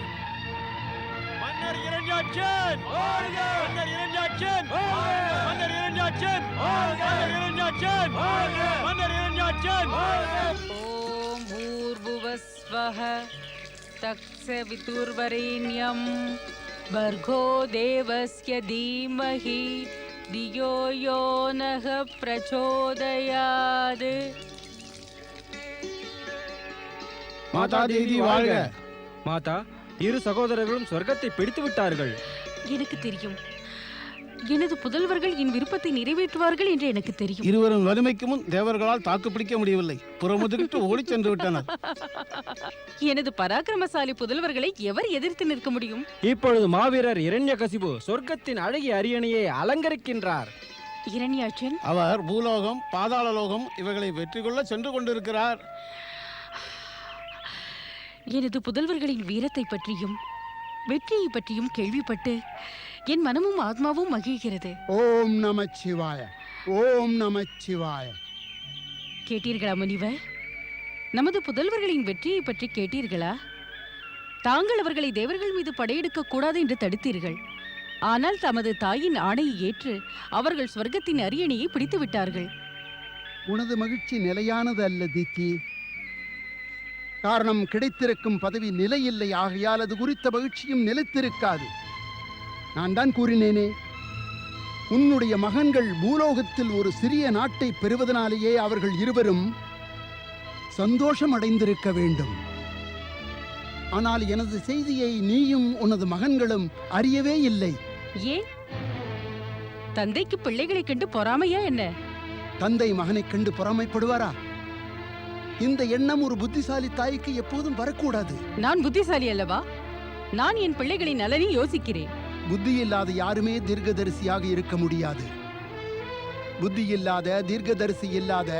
மன்னர் இரண்யாட்சன் மன்னர் இரண்யாட்சன் மன்னர் இரண்யாட்சன் மன்னர் இரண்யாட்சன் மன்னர் இரண்யாட்சன். ஓம் பூர்புவஸ்வஹ தக்ஷவிதுர்வரேண்யம் भर्गो देवस्य धीमहि धियो यो नः प्रचोदयात्. மாதா தேவி வாழ்க. மாதா, இரு சகோதரர்களும் சொர்க்கத்தை பிடித்து விட்டார்கள். எனக்கு தெரியும். எனது புதல்வர்கள் என் விருப்பத்தை நிறைவேற்றுவார்கள் என்று எனக்கு தெரியும். இருவரும் வலிமைக்கு முன் தேவர்களால் தாக்கு பிடிக்க முடியவில்லை. புறமுதுகிட்டு ஓடி சென்று விட்டனர். எனது பராக்கிரமசாலி புதல்வர்களை எவர் எதிர்த்து நிற்க முடியும்? இப்பொழுது மாவீரர் இரண்யகசிபு சொர்க்கத்தின் அழகிய அரியணையை அலங்கரிக்கின்றார். இரண்யாட்சன், அவர் பூலோகம், பாதாள லோகம் இவைகளை வெற்றி கொள்ள சென்று கொண்டிருக்கிறார். எனது புதல்வர்களின் வீரத்தை பற்றியும் வெற்றியை பற்றியும் கேள்விப்பட்டு என் மனமும் ஆத்மாவும் மகிழ்கிறது. ஓம் நமச்சிவாய, ஓம் நமச்சிவாய. கேட்டீர்களா முனிவர்? நமது புதல்வர்களின் வெற்றியை பற்றி கேட்டீர்களா? தாங்கள் அவர்களை தேவர்கள் மீது படையெடுக்க கூடாது என்று தடுத்தீர்கள். ஆனால் தமது தாயின் ஆணையை ஏற்று அவர்கள் சொர்க்கத்தின் அரியணையை பிடித்து விட்டார்கள். உனது மகிழ்ச்சி நிலையானது அல்ல தீத்தி. காரணம், கிடைத்திருக்கும் பதவி நிலையில்லை. ஆகையால் அது குறித்த மகிழ்ச்சியும் நிலைத்திருக்காது. நான் தான் கூறினேனே, உன்னுடைய மகன்கள் பூலோகத்தில் ஒரு சிறிய நாட்டை பெறுவதனாலேயே அவர்கள் இருவரும் சந்தோஷம் அடைந்திருக்க வேண்டும். ஆனால் எனது செய்தியை நீயும் உனது மகன்களும் அறியவே இல்லை. ஏன்? தந்தைக்கு பிள்ளைகளை கண்டு பொறாமையா என்ன? தந்தை மகனைக் கண்டு பொறாமைப்படுவாரா? இந்த எண்ணம் ஒரு புத்திசாலி தாய்க்கு எப்போதும் வரக்கூடாது. நான் புத்திசாலி அல்லவா? நான் என் பிள்ளைகளின் நலனை யோசிக்கிறேன். புத்தி இல்லாத யாருமே தீர்க்கதரிசியாக இருக்க முடியாது. புத்தி இல்லாத, தீர்க்கதரிசி இல்லாத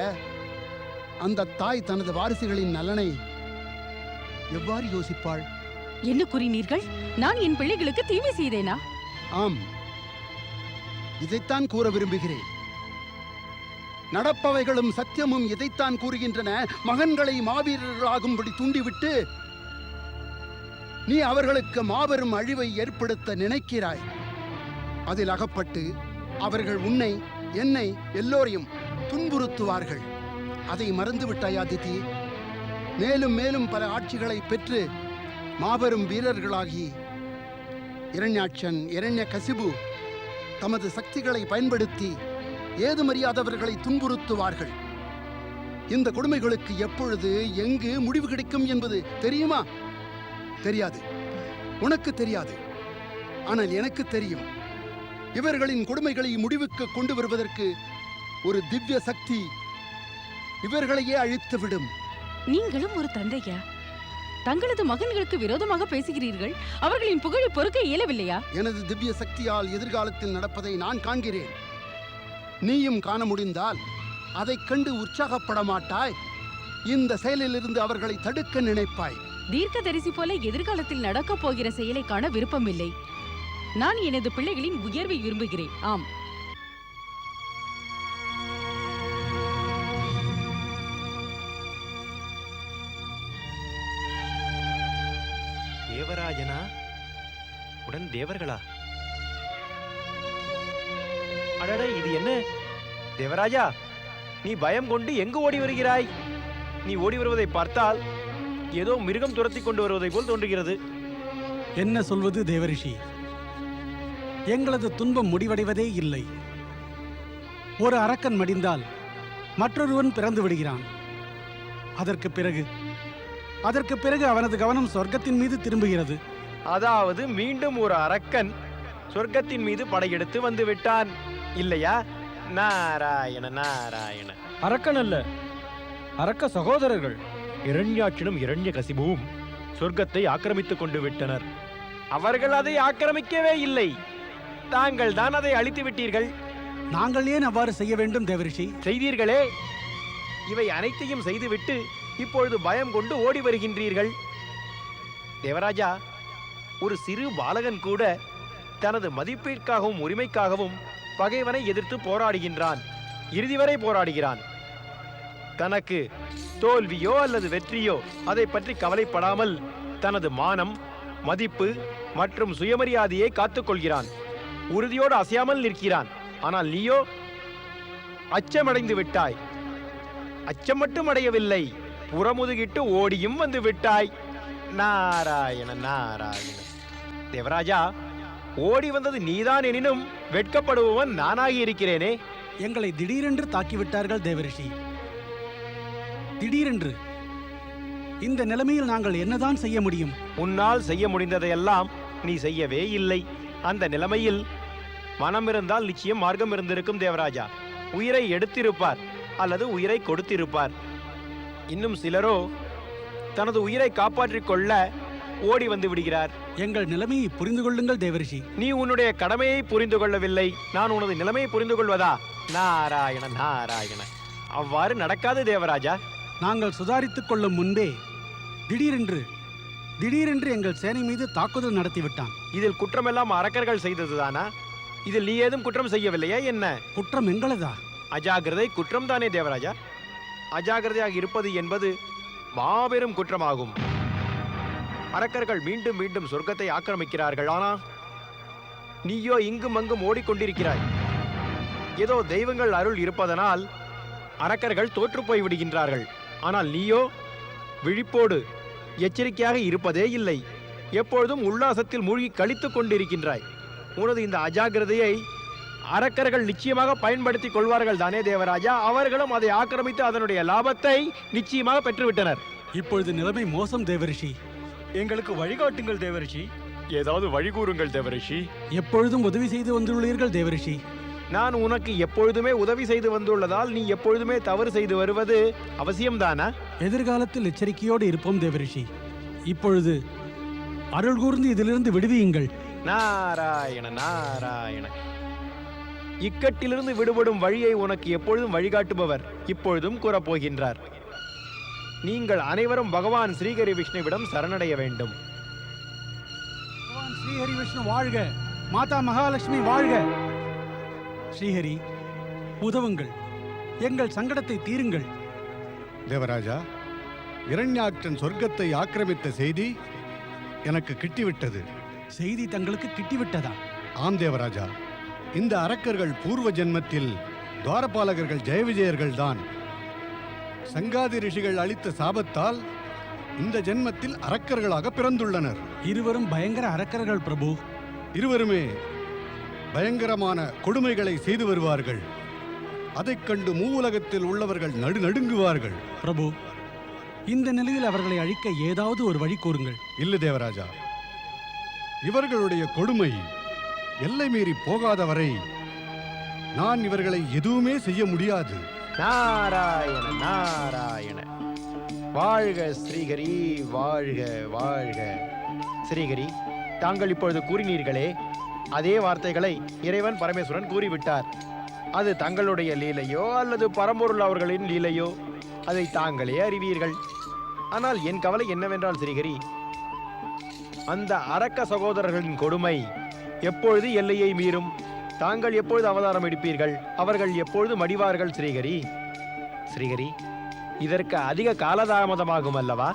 அந்த தாய் தனது வாரிசுகளின் நலனை எவ்வாறு யோசிப்பாள்? என்ன கூறினீர்கள்? நான் என் பிள்ளைகளுக்கு தீமை செய்தேனா? ஆம், இதைத்தான் கூற விரும்புகிறேன். நடப்பவைகளும் சத்தியமும் இதைத்தான் கூறுகின்றன. மகன்களை மாவீரர்களாகும்படி தூண்டிவிட்டு நீ அவர்களுக்கு மாபெரும் அழிவை ஏற்படுத்த நினைக்கிறாய். அதில் அகப்பட்டு அவர்கள் உன்னை, என்னை, எல்லோரையும் துன்புறுத்துவார்கள். அதை மறந்துவிட்டாயா திதி? மேலும் மேலும் பல ஆட்சிகளை பெற்று மாபெரும் வீரர்களாகி இரண்யாட்சன், இரண்யகசிபு தமது சக்திகளை பயன்படுத்தி ஏதுமறியாதவர்களை துன்புறுத்துவார்கள். இந்த கொடுமைகளுக்கு எப்பொழுது, எங்கு முடிவு கிடைக்கும் என்பது தெரியுமா? தெரியாது. உனக்கு தெரியாது. ஆனால் எனக்கு தெரியும். இவர்களின் கொடுமைகளை முடிவுக்கு கொண்டு வருவதற்கு ஒரு திவ்ய சக்தி இவர்களையே அழித்துவிடும். நீங்களும் ஒரு தந்தையா? தங்களது மகன்களுக்கு விரோதமாக பேசுகிறீர்கள். அவர்களின் புகழை பொறுக்க இயலவில்லையா? எனது திவ்ய சக்தியால் எதிர்காலத்தில் நடப்பதை நான் காண்கிறேன். நீயும் காண முடிந்தால் அதைக் கண்டு உற்சாகப்பட மாட்டாய். இந்த செயலிலிருந்து அவர்களை தடுக்க நினைப்பாய். தீர்க்கதரிசி போல எதிர்காலத்தில் நடக்கப் போகிற செயலை காண விருப்பமில்லை. நான் எனது பிள்ளைகளின் உயர்வை விரும்புகிறேன். ஆம், தேவராஜனா உடன் தேவர்களா? அடட, இது என்ன தேவராஜா? நீ பயம் கொண்டு எங்கு ஓடி வருகிறாய்? நீ ஓடி வருவதை பார்த்தால் ஏதோ மிருகம் துரத்தி கொண்டு வருவதை போல் தோன்றுகிறது. என்ன சொல்வது தேவரிஷி? எங்களது துன்பம் முடிவடைவதே இல்லை. ஒரு அரக்கன் மடிந்தால் மற்றொருவன் பிறந்து விடுகிறான். அதற்கு பிறகு அவனது கவனம் சொர்க்கத்தின் மீது திரும்புகிறது. அதாவது மீண்டும் ஒரு அரக்கன் சொர்க்கத்தின் மீது படையெடுத்து வந்து விட்டான் இல்லையா? நாராயண நாராயண. அரக்கன் அல்ல, அரக்க சகோதரர்கள். இரண்யாட்சனும் இரண்யகசிபுவும் சொர்க்கத்தை ஆக்கிரமித்துக் கொண்டு விட்டனர். அவர்கள் அதை ஆக்கிரமிக்கவே இல்லை, தாங்கள் தான் அதை அழித்து விட்டீர்கள். நாங்கள் ஏன் அவ்வாறு செய்ய வேண்டும் தேவரிஷி? செய்தீர்களே. இவை அனைத்தையும் செய்துவிட்டு இப்பொழுது பயம் கொண்டு ஓடி வருகின்றீர்கள். தேவராஜா, ஒரு சிறு பாலகன் கூட தனது மதிப்பிற்காகவும் உரிமைக்காகவும் பகைவனை எதிர்த்து போராடுகின்றான். இறுதி வரை போராடுகிறான். தனக்கு தோல்வியோ அல்லது வெற்றியோ அதை பற்றி கவலைப்படாமல் தனது மானம், மதிப்பு மற்றும் சுயமரியாதையை காத்துக்கொள்கிறான். உறுதியோடு அசையாமல் நிற்கிறான். ஆனால் நீயோ அச்சமடைந்து விட்டாய். அச்சம் மட்டும் அடையவில்லை, புறமுதுகிட்டு ஓடியும் வந்து விட்டாய். நாராயண நாராயண. தேவராஜா, ஓடி வந்தது நீதான் எனினும் வெட்கப்படுபவன் நானாகி இருக்கிறேனே. எங்களை திடீரென்று தாக்கிவிட்டார்கள் தேவரிஷி. திடீரென்று. இந்த நிலைமையில் நாங்கள் என்னதான் செய்ய முடியும்? உன்னால் செய்ய முடிந்ததையெல்லாம் நீ செய்யவே இல்லை. அந்த நிலைமையில் மனம் இருந்தால் நிச்சயம் மார்க்கம் இருந்திருக்கும் தேவராஜா. உயிரை எடுத்திருப்பார் அல்லது உயிரை கொடுத்திருப்பார். இன்னும் சிலரோ தனது உயிரை காப்பாற்றிக் கொள்ள ஓடி வந்து விடுகிறார். எங்கள் நிலைமையை புரிந்து கொள்ளுங்கள் தேவரிஷி. நீ உன்னுடைய கடமையை புரிந்து கொள்ளவில்லை, நான் உனது நிலைமையை புரிந்து கொள்வதா? நாராயண நாராயண. அவ்வாறு நடக்காது தேவராஜா. நாங்கள் சுதாரித்துக் கொள்ளும் முன்பே திடீரென்று எங்கள் சேனை மீது தாக்குதல் நடத்திவிட்டான். இதில் குற்றமெல்லாம் அரக்கர்கள் செய்ததுதானா? இதில் நீ ஏதும் குற்றம் செய்யவில்லையா என்ன? குற்றம் எங்களதா? அஜாகிரதை குற்றம் தானே தேவராஜா. அஜாகிரதையாக இருப்பது என்பது மாபெரும் குற்றமாகும். அரக்கர்கள் மீண்டும் மீண்டும் சொர்க்கத்தை ஆக்கிரமிக்கிறார்கள். ஆனா நீயோ இங்கும் அங்கும் ஓடிக்கொண்டிருக்கிறாய். ஏதோ தெய்வங்கள் அருள் இருப்பதனால் அரக்கர்கள் தோற்றுப் போய் விடுகின்றார்கள். ஆனால் நீயோ விழிப்போடு எச்சரிக்கையாக இருப்பதே இல்லை. எப்பொழுதும் உல்லாசத்தில் மூழ்கி கழித்துக் கொண்டிருக்கின்றாய். உனது இந்த அஜாக்கிரதையை அரக்கர்கள் நிச்சயமாக பயன்படுத்திக் கொள்வார்கள் தானே தேவராஜா? அவர்களும் அதை ஆக்கிரமித்து அதனுடைய லாபத்தை நிச்சயமாக பெற்றுவிட்டனர். இப்பொழுது நிலைமை மோசம் தேவரிஷி. எங்களுக்கு வழிகாட்டுங்கள் தேவரிஷி. ஏதாவது வழி கூறுங்கள் தேவரிஷி. எப்பொழுதும் உதவி செய்து வந்துள்ளீர்கள் தேவரிஷி. நான் உனக்கு எப்பொழுதுமே உதவி செய்து வந்துள்ளதால் நீ எப்பொழுதுமே தவறு செய்து வருவது அவசியம்தானா? எதிர்காலத்தில் எச்சரிக்கையோடு இருப்போம் தேவரிஷி. இப்பொழுது அருள் கூர்ந்து இதிலிருந்து விடுவியுங்கள். நாராயண நாராயண. இக்கட்டிலிருந்து விடுபடும் வழியை உனக்கு எப்பொழுதும் வழிகாட்டுபவர் இப்பொழுதும் கூறப்போகின்றார். நீங்கள் அனைவரும் பகவான் ஸ்ரீஹரி விஷ்ணுவிடம் சரணடைய வேண்டும். பகவான் ஸ்ரீஹரி விஷ்ணு வாழ்க, மாதா மகாலட்சுமி வாழ்க. ஸ்ரீஹரி, உதவுங்கள், எங்கள் சங்கடத்தை தீருங்கள். தேவராஜா, இரண்யாட்சன் சொர்க்கத்தை ஆக்கிரமித்த செய்தி எனக்கு கிட்டிவிட்டது. செய்தி தங்களுக்கு கிட்டிவிட்டதா? ஆம் தேவராஜா, இந்த அரக்கர்கள் பூர்வ ஜென்மத்தில் துவாரபாலகர்கள் ஜெயவிஜயர்கள் தான். சங்காதி ரிஷிகள் அளித்த சாபத்தால் இந்த ஜென்மத்தில் அரக்கர்களாக பிறந்துள்ளனர். இருவரும் பயங்கர அரக்கர்கள் பிரபு. இருவருமே பயங்கரமான கொடுமைகளை செய்து வருவார்கள். அதைக் கண்டு மூவுலகத்தில் உள்ளவர்கள் நடுநடுங்குவார்கள். பிரபு, இந்த நிலையில் அவர்களை அழிக்க ஏதாவது ஒரு வழி கூறுங்கள். இல்லை தேவராஜா, இவர்களுடைய கொடுமை எல்லை மீறி போகாதவரை நான் இவர்களை எதுவுமே செய்ய முடியாது. நாராயண நாராயண. வாழ்க ஸ்ரீஹரி, வாழ்க வாழ்க. ஸ்ரீஹரி, தாங்கள் இப்பொழுது கூறினீர்களே, அதே வார்த்தைகளை இறைவன் பரமேஸ்வரன் கூறிவிட்டார். அது தங்களுடைய லீலையோ அல்லது பரம்பொருள் அவர்களின் லீலையோ அதை தாங்களே அறிவீர்கள். ஆனால் என் கவலை என்னவென்றால் ஸ்ரீஹரி, அந்த அரக்க சகோதரர்களின் கொடுமை எப்பொழுது எல்லையை மீறும்? தாங்கள் எப்பொழுது அவதாரம் எடுப்பீர்கள்? அவர்கள் எப்பொழுது மடிவார்கள் ஸ்ரீஹரி? ஸ்ரீஹரி, இதற்கு அதிக காலதாமதமாகும் அல்லவா?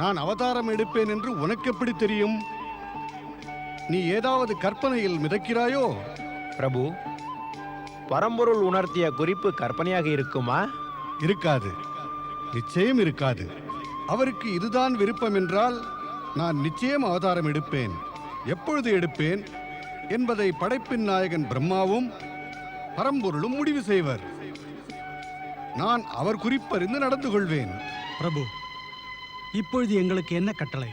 நான் அவதாரம் எடுப்பேன் என்று உனக்கு எப்படி தெரியும்? நீ ஏதாவது கற்பனையில் மிதக்கிறாயோ? பிரபு, பரம்பொருள் உணர்த்திய குறிப்பு கற்பனையாக இருக்குமா? இருக்காது, நிச்சயம் இருக்காது. அவருக்கு இதுதான் விருப்பம் என்றால் நான் நிச்சயம் அவதாரம் எடுப்பேன். எப்பொழுது எடுப்பேன் என்பதை படைப்பின் நாயகன் பிரம்மாவும் பரம்பொருளும் முடிவு செய்வர். நான் அவர் குறிப்பறிந்து நடந்து கொள்வேன். பிரபு, இப்பொழுது எங்களுக்கு என்ன கட்டளை?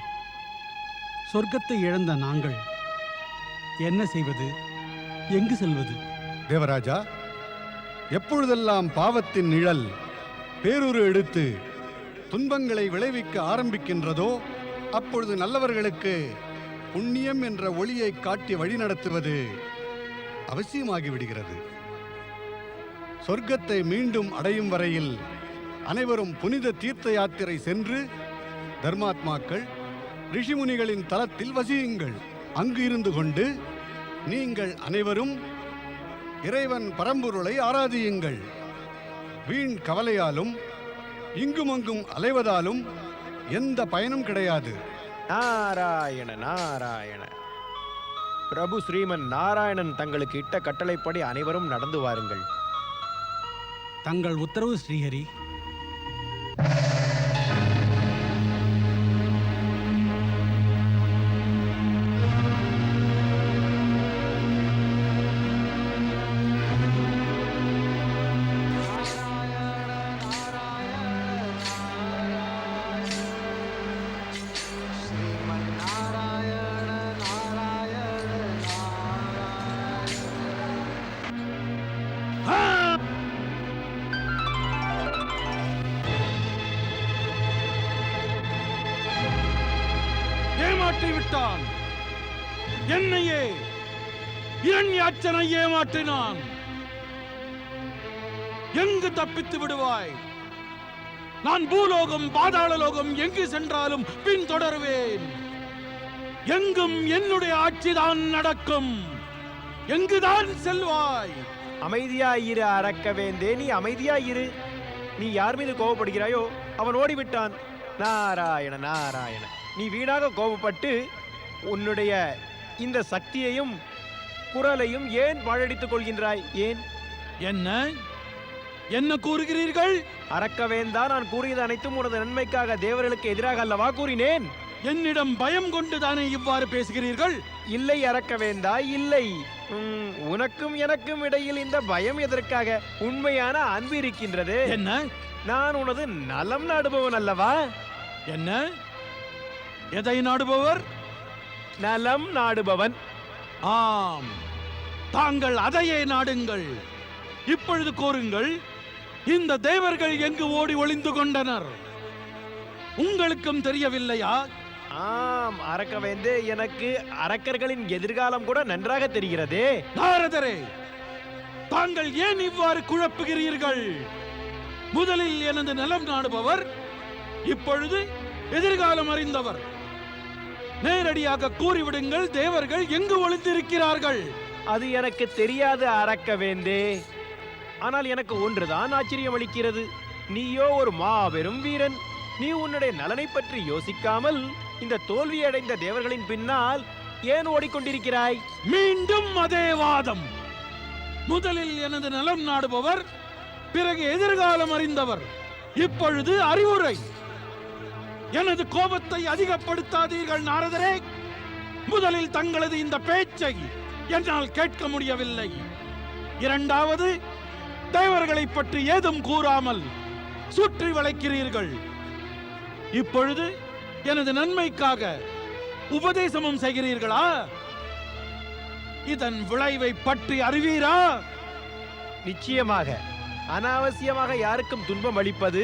சொர்க்கத்தை இழந்த நாங்கள் என்ன செய்வது? எங்கு செல்வது? தேவராஜா, எப்பொழுதெல்லாம் பாவத்தின் நிழல் பேருரு எடுத்து துன்பங்களை விளைவிக்க ஆரம்பிக்கின்றதோ அப்பொழுது நல்லவர்களுக்கு புண்ணியம் என்ற ஒளியை காட்டி வழிநடத்துவது அவசியமாகிவிடுகிறது. சொர்க்கத்தை மீண்டும் அடையும் வரையில் அனைவரும் புனித தீர்த்த யாத்திரை சென்று தர்மாத்மாக்கள் ரிஷிமுனிகளின் தலத்தில் வசியுங்கள். அங்கு இருந்து கொண்டு நீங்கள் அனைவரும் இறைவன் பரம்பொருளை ஆராதியுங்கள். வீண் கவலையாலும் இங்குமங்கும் அலைவதாலும் எந்த பயனும் கிடையாது. நாராயண நாராயண. பிரபு ஸ்ரீமன் நாராயணன் தங்களுக்கு இட்ட கட்டளைப்படி அனைவரும் நடந்து வாருங்கள். தங்கள் உத்தரவு ஸ்ரீஹரி. ஏமாற்றி விட்டான். என்னையே இரண்யாட்சனை ஏமாற்றினான். எங்கு தப்பித்து விடுவாய்? நான் பூலோகம் பாதாள லோகம் எங்கு சென்றாலும் பின்தொடர்வேன். எங்கும் என்னுடைய ஆட்சிதான் நடக்கும். எங்குதான் செல்வாய்? அமைதியாயிரு அரக்கவேந்தே, நீ அமைதியாயிரு. நீ யார் மீது கோபப்படுகிறாயோ அவன் ஓடிவிட்டான். நாராயண நாராயண. நீ வீணாக கோபப்பட்டு உன்னுடைய இந்த சக்தியையும் குரலையும் ஏன் பாழடித்துக் கொள்கின்றாய்? ஏன்? என்ன என்ன கூறுகிறீர்கள்? அரக்கவேந்தா, நான் கூறியது அனைத்தும் உனது நன்மைக்காக தேவர்களுக்கு எதிராக அல்லவா கூறினேன்? என்னிடம் பயம் கொண்டுதானே இவ்வாறு பேசுகிறீர்கள்? இல்லை அரக்கவேந்தா, இல்லை. உனக்கும் எனக்கும் இடையில் இந்த பயம் எதற்காக? உண்மையான அன்பு இருக்கின்றது. என்ன? நான் உனது நலம் நாடுபவன் அல்லவா? என்ன? எதை நாடுபவர்? நலம் நாடுபவன். ஆம், தாங்கள் அதையே நாடுங்கள். இப்பொழுது கூறுங்கள், இந்த தேவர்கள் எங்கு ஓடி ஒளிந்து கொண்டனர்? உங்களுக்கும் தெரியவில்லையா? ஆம் அரக்கவேந்தே, எனக்கு அரக்கர்களின் எதிர்காலம் கூட நன்றாக தெரிகிறதே. நாரதரே, தாங்கள் ஏன் இவ்வாறு குழப்புகிறீர்கள்? முதலில் எனது நலம் நாடுபவர், இப்பொழுது எதிர்காலம் அறிந்தவர். நேரடியாக கூறிவிடுங்கள், தேவர்கள் எங்கு ஒளிந்திருக்கிறார்கள்? அது எனக்கு தெரியாது அரக்கவேந்தே. ஆனால் எனக்கு ஒன்றுதான் ஆச்சரியம் அளிக்கிறது. நீயோ ஒரு மாபெரும் வீரன். நீ உன்னுடைய நலனை பற்றி யோசிக்காமல் இந்த தோல்வியடைந்த தேவர்களின் பின்னால் ஏன் ஓடிக்கொண்டிருக்கிறாய்? மீண்டும் அதே வாதம். முதலில் எனது நலம் நாடுபவர், பிறகு எதிர்காலம் அறிந்தவர், இப்பொழுது அறிவுரை. எனது கோபத்தை அதிகப்படுத்தாதீர்கள் நாரதரே. முதலில் தங்களது இந்த பேச்சை என்னால் கேட்க முடியவில்லை. இரண்டாவது, தேவர்களை பற்றி ஏதும் கூறாமல் சுற்றி வளைக்கிறீர்கள். இப்பொழுது எனது நன்மைக்காக உபதேசமும் செய்கிறீர்களா? இதன் விளைவை பற்றி அறிவீரா? நிச்சயமாக. அனாவசியமாக யாருக்கும் துன்பம் அளிப்பது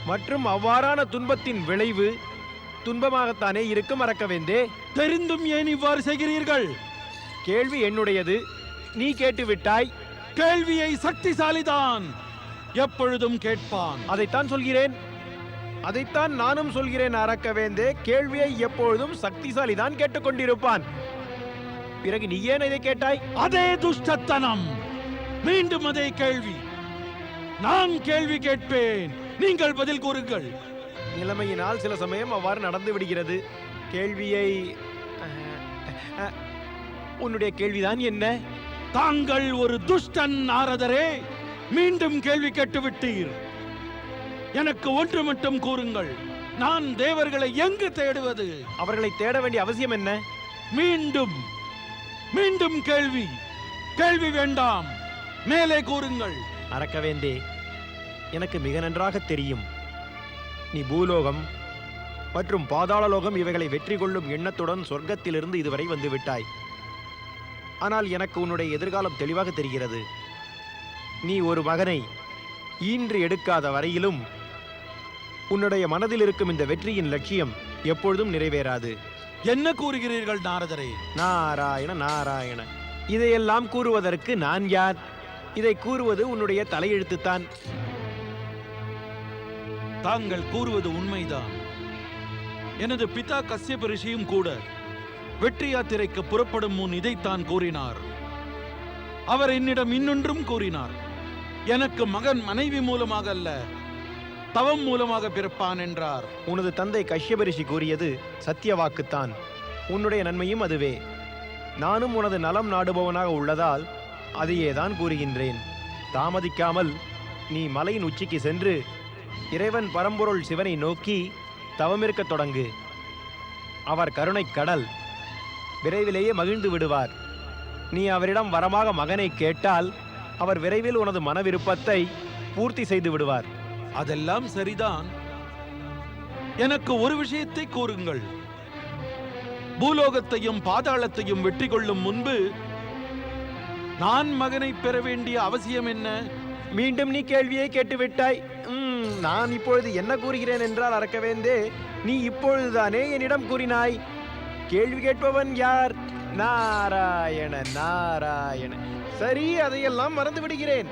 மற்றும் அவ்வாறான துன்பத்தின் விளைவு துன்பமாகத்தானே இருக்கும் அரக்கவேந்தே. தெரிந்தும் ஏன் இவ்வாறு செய்கிறீர்கள்? கேள்வி என்னுடையது, நீ கேட்டுவிட்டாய். கேள்வியை சக்திசாலிதான் எப்பொழுதும் கேட்பான். அதைத்தான் சொல்கிறேன், அதைத்தான் நானும் சொல்கிறேன் அரக்கவேந்தே. கேள்வியை எப்பொழுதும் சக்திசாலி தான் கேட்டுக்கொண்டிருப்பான். பிறகு நீ ஏன் இதை கேட்டாய்? அதே துஷ்டத்தனம். மீண்டும் அதே கேள்வி. நான் கேள்வி கேட்பேன், நீங்கள் பதில் கூறுங்கள். நிலைமையினால் சில சமயம் அவ்வாறு நடந்து விடுகிறது. கேள்வியை உன்னுடைய கேள்விதான் என்ன? தாங்கள் ஒரு துஷ்டன் நாரதரே. மீண்டும் கேள்வி கேட்டுவிட்டீர். எனக்கு ஒன்று மட்டும் கூறுங்கள், நான் தேவர்களை எங்கு தேடுவது? அவர்களை தேட வேண்டிய அவசியம் என்ன? மீண்டும் மீண்டும் கேள்வி. கேள்வி வேண்டாம், மேலே கூறுங்கள். அரக்கவேந்தே, எனக்கு மிக நன்றாக தெரியும். நீ பூலோகம் மற்றும் பாதாளலோகம் இவைகளை வெற்றி கொள்ளும் எண்ணத்துடன் சொர்க்கத்திலிருந்து இதுவரை வந்துவிட்டாய். ஆனால் எனக்கு உன்னுடைய எதிர்காலம் தெளிவாக தெரிகிறது. நீ ஒரு மகனை ஈன்று எடுக்காத வரையிலும் உன்னுடைய மனதில் இருக்கும் இந்த வெற்றியின் லட்சியம் எப்பொழுதும் நிறைவேறாது. என்ன கூறுகிறீர்கள் நாரதரே? நாராயண நாராயண. இதையெல்லாம் கூறுவதற்கு நான் யார்? இதை கூறுவது உன்னுடைய தலையெழுத்துத்தான். தாங்கள் கூறுவது உண்மைதான். எனது பிதா கஸ்யப ரிஷியும் கூட வெற்றி யாத்திரைக்கு புறப்படும் முன் இதைத்தான் கூறினார். அவர் என்னிடம் இன்னொன்றும் கூறினார். எனக்கு மகன் மனைவி மூலமாக அல்ல, தவம் மூலமாக பிறப்பான் என்றார். உனது தந்தை கஷ்யப ரிஷி கூறியது சத்திய வாக்குத்தான். உன்னுடைய நன்மையும் அதுவே. நானும் உனது நலம் நாடுபவனாக உள்ளதால் அதையே தான் கூறுகின்றேன். தாமதிக்காமல் நீ மலையின் உச்சிக்கு சென்று இறைவன் பரம்பொருள் சிவனை நோக்கி தவமிருக்க தொடங்கு. அவர் கருணை கடல், விரைவிலேயே மகிழ்ந்து விடுவார். நீ அவரிடம் வரமாக மகனை கேட்டால் அவர் விரைவில் உனது மன விருப்பத்தை பூர்த்தி செய்து விடுவார். அதெல்லாம் சரிதான். எனக்கு ஒரு விஷயத்தை கூறுங்கள். பூலோகத்தையும் பாதாளத்தையும் வெற்றி கொள்ளும் முன்பு நான் மகனை பெற வேண்டிய அவசியம் என்ன? மீண்டும் நீ கேள்வியை கேட்டுவிட்டாய். நான் இப்பொழுது என்ன கூறுகிறேன் என்றால் அரக்கவேந்தே, நீ இப்பொழுதுதானே என்னிடம் கூறினாய். கேள்வி கேட்பவன் யார்? நாராயண நாராயண. சரி, அதையெல்லாம் மறந்து விடுகிறேன்.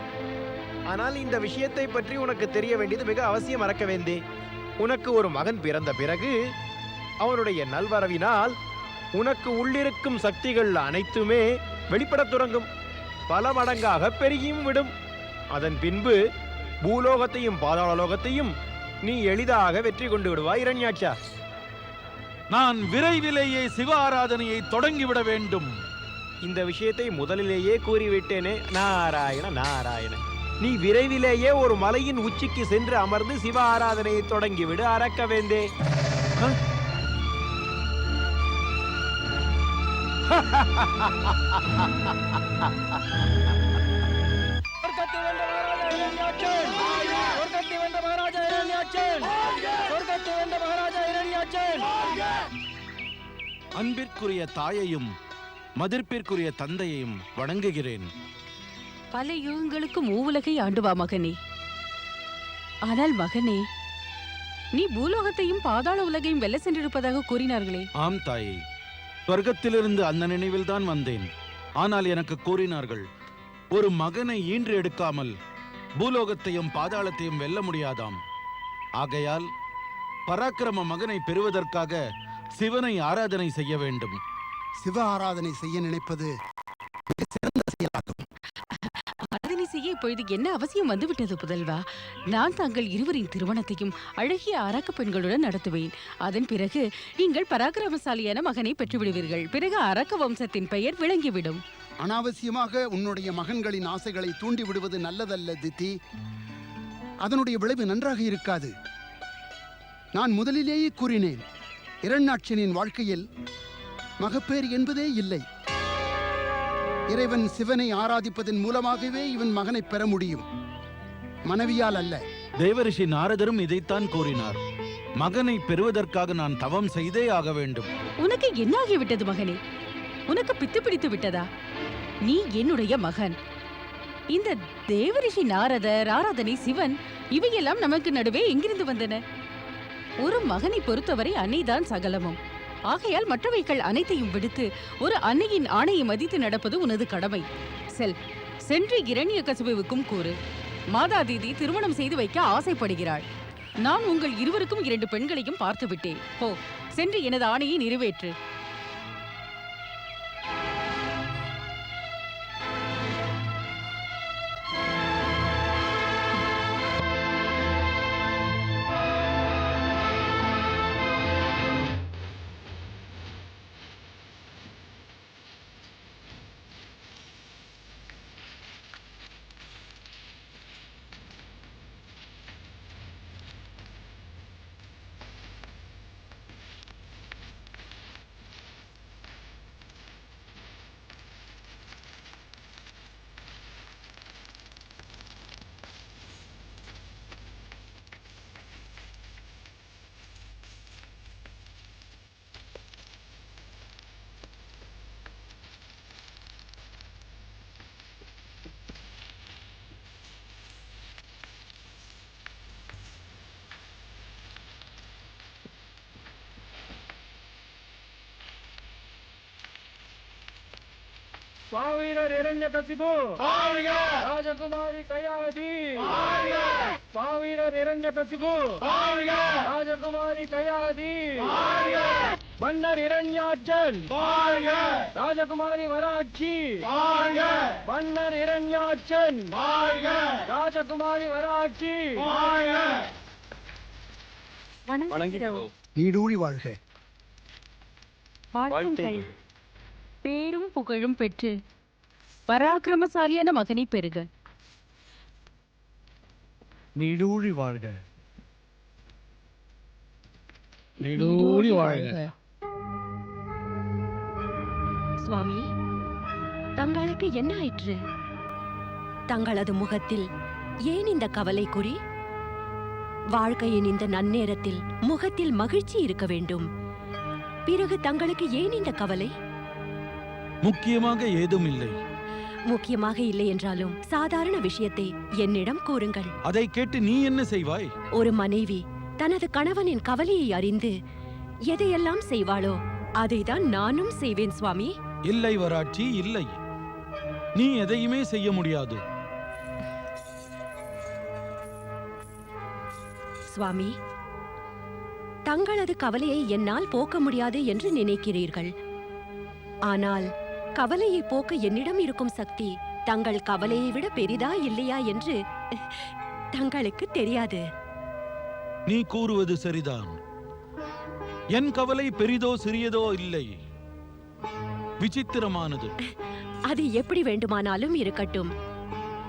ஆனால் இந்த விஷயத்தை பற்றி உனக்கு தெரிய வேண்டியது மிக அவசியம் அரக்கவேந்தே. உனக்கு ஒரு மகன் பிறந்த பிறகு அவனுடைய நல்வரவினால் உனக்கு உள்ளிருக்கும் சக்திகள் அனைத்துமே வெளிப்படத் தொடங்கும். பல மடங்காக பெருகியும் விடும். அதன் பின்பு பூலோகத்தையும் பாதாளலோகத்தையும் நீ எளிதாக வெற்றி கொண்டு விடுவாய் இரண்யாட்சா. நான் விரைவிலேயே சிவ ஆராதனையை தொடங்கிவிட வேண்டும். இந்த விஷயத்தை முதலிலேயே கூறிவிட்டேனே. நாராயண நாராயண. நீ விரைவிலேயே ஒரு மலையின் உச்சிக்கு சென்று அமர்ந்து சிவ ஆராதனையை தொடங்கிவிடு அரக்க வேந்தே. அன்பிற்குரிய தாயையும் மதிப்பிற்குரிய தந்தையையும் வணங்குகிறேன். பல யுகங்களுக்கு மூவுலகை ஆண்டுவா மகனே. ஆனால் மகனே, நீ பூலோகத்தையும் பாதாள உலகையும் வெல்ல சென்றிருப்பதாக கூறினார்களே. ஆம் தாயே, சொர்க்கத்திலிருந்து அந்த நினைவில்தான் வந்தேன். ஆனால் எனக்கு கூறினார்கள், ஒரு மகனை ஈன்று எடுக்காமல் பூலோகத்தையும் பாதாளத்தையும் வெல்ல முடியாதாம். ஆகையால் பராக்கிரம மகனை பெறுவதற்காக சிவனை ஆராதனை செய்ய வேண்டும். சிவ ஆராதனை செய்ய நினைப்பது மிக சிறந்த செயலாகும். ஆராதனை செய்ய இப்பொழுது என்ன அவசியம் வந்துவிட்டது புதல்வா? நான் தாங்கள் இருவரின் திருமணத்தையும் அழகிய அரக்க பெண்களுடன் நடத்துவேன். அதன் பிறகு நீங்கள் பராக்கிரமசாலியான மகனை பெற்றுவிடுவீர்கள். பிறகு அரக்க வம்சத்தின் பெயர் விளங்கிவிடும். அனாவசியமாக உன்னுடைய மகன்களின் ஆசைகளை தூண்டி விடுவது நல்லதல்ல தித்தி. அதனுடைய விளைவு நன்றாக இருக்காது. நான் முதலிலேயே கூறினேன், இரண்யாட்சனின் வாழ்க்கையில் மகப்பேறு என்பதே இல்லை. இறைவன் சிவனை ஆராதிப்பதன் மூலமாகவே இவன் மகனை பெற முடியும், மனைவியால் அல்ல. தேவரிஷி நாரதரும் இதைத்தான் கூறினார். மகனை பெறுவதற்காக நான் தவம் செய்தே ஆக வேண்டும். உனக்கு என்ன ஆகிவிட்டது மகனே? உனக்கு பித்து பிடித்து விட்டதா? நீ என்னுடைய மகன். இந்த தேவரிஷி நாரதர், ஆராதனை, சிவன் இவையெல்லாம் நமக்கு நடுவே எங்கிருந்து வந்தன? ஒரு மகனை பொறுத்தவரை அன்னைதான் சகலமும். ஆகையால் மற்றவைகள் அனைத்தையும் விடுத்து ஒரு அன்னையின் ஆணையை மதித்து நடப்பது உனது கடமை. சென்று இரண்யகசிபுவுக்கும் கூறு, மாதா தீதி திருமணம் செய்து வைக்க ஆசைப்படுகிறாள். நான் உங்கள் இருவருக்கும் 2 பெண்களையும் பார்த்து விட்டேன். போ, சென்று எனது ஆணையை நிறைவேற்று. பாவீரர் இரண்யகசிபு ராஜகுமாரி கயாதி. பாவீரர் இரண்யகசிபு ராஜகுமாரி கயாதி. மன்னர் இரண்யாட்சன் ராஜகுமாரி வராட்சி. மன்னர் இரண்யாட்சன் ராஜகுமாரி வராட்சி. நீடூழி வாழ்க. வாழ்த்துங்கள். பேரும் புகழும் பெற்று பராக்கிரமசாலியான மகனை பெறுக. நீடூழி வாழ்க. நீடூழி வாழ்க. சுவாமி, தங்களுக்கு என்ன ஆயிற்று? தங்களது முகத்தில் ஏன் இந்த கவலை குறி? வாழ்க்கையின் இந்த நன்னேரத்தில் முகத்தில் மகிழ்ச்சி இருக்க வேண்டும். பிறகு தங்களுக்கு ஏன் இந்த கவலை? முக்கியமாக ஏதும் இல்லை. முக்கியமாக இல்லை என்றாலும் சாதாரண விஷயத்தை என்னிடம் கூறுங்கள். அதை கேட்டு நீ என்ன செய்வாய்? ஒரு மனைவி தனது கணவனின் கவலையை அறிந்து எதையெல்லாம் செய்வாளோ அதைதான் நானும் செய்வேன் சுவாமி. இல்லை வராட்சி, இல்லை. நீ எதையுமே செய்ய முடியாது. சுவாமி, தங்களது கவலையை என்னால் போக்க முடியாது என்று நினைக்கிறீர்கள். ஆனால் கவலையை போக்க என்னிடம் இருக்கும் சக்தி தங்கள் கவலையை விட பெரிதா இல்லையா என்று தங்களுக்கு தெரியாது. நீ கூறுவது சரிதான். என் கவலை பெரிதோ சிறியதோ இல்லை, விசித்திரமானது. அது எப்படி வேண்டுமானாலும் இருக்கட்டும்.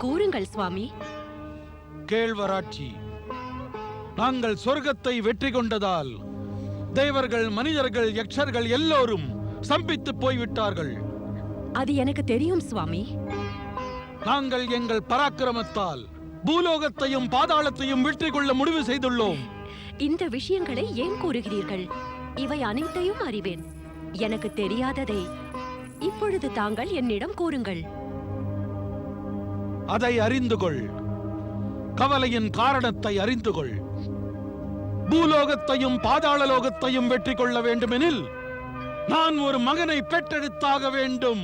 கூறுங்கள் சுவாமி. கேழ்வராட்சி, நாங்கள் சொர்க்கத்தை வெற்றி கொண்டதால் தேவர்கள், மனிதர்கள், யக்ஷர்கள் எல்லோரும் சம்பித்து போய்விட்டார்கள். அது எனக்கு தெரியும் சுவாமி. நாங்கள் எங்கள் பராக்கிரமத்தால் பூலோகத்தையும் பாதாளத்தையும் வெற்றி கொள்ள முடிவு செய்துள்ளோம். இந்த விஷயங்களை ஏன் கூறுகிறீர்கள்? இவை அனைத்தையும் அறிவேன். எனக்கு தெரியாததை இப்பொழுது தாங்கள் என்னிடம் கூறுங்கள். அதை அறிந்து கொள். கவலையின் காரணத்தை அறிந்து கொள். பூலோகத்தையும் பாதாள லோகத்தையும் வெற்றி கொள்ள வேண்டுமெனில் நான் ஒரு மகனை பெற்றெடுத்தாக வேண்டும்.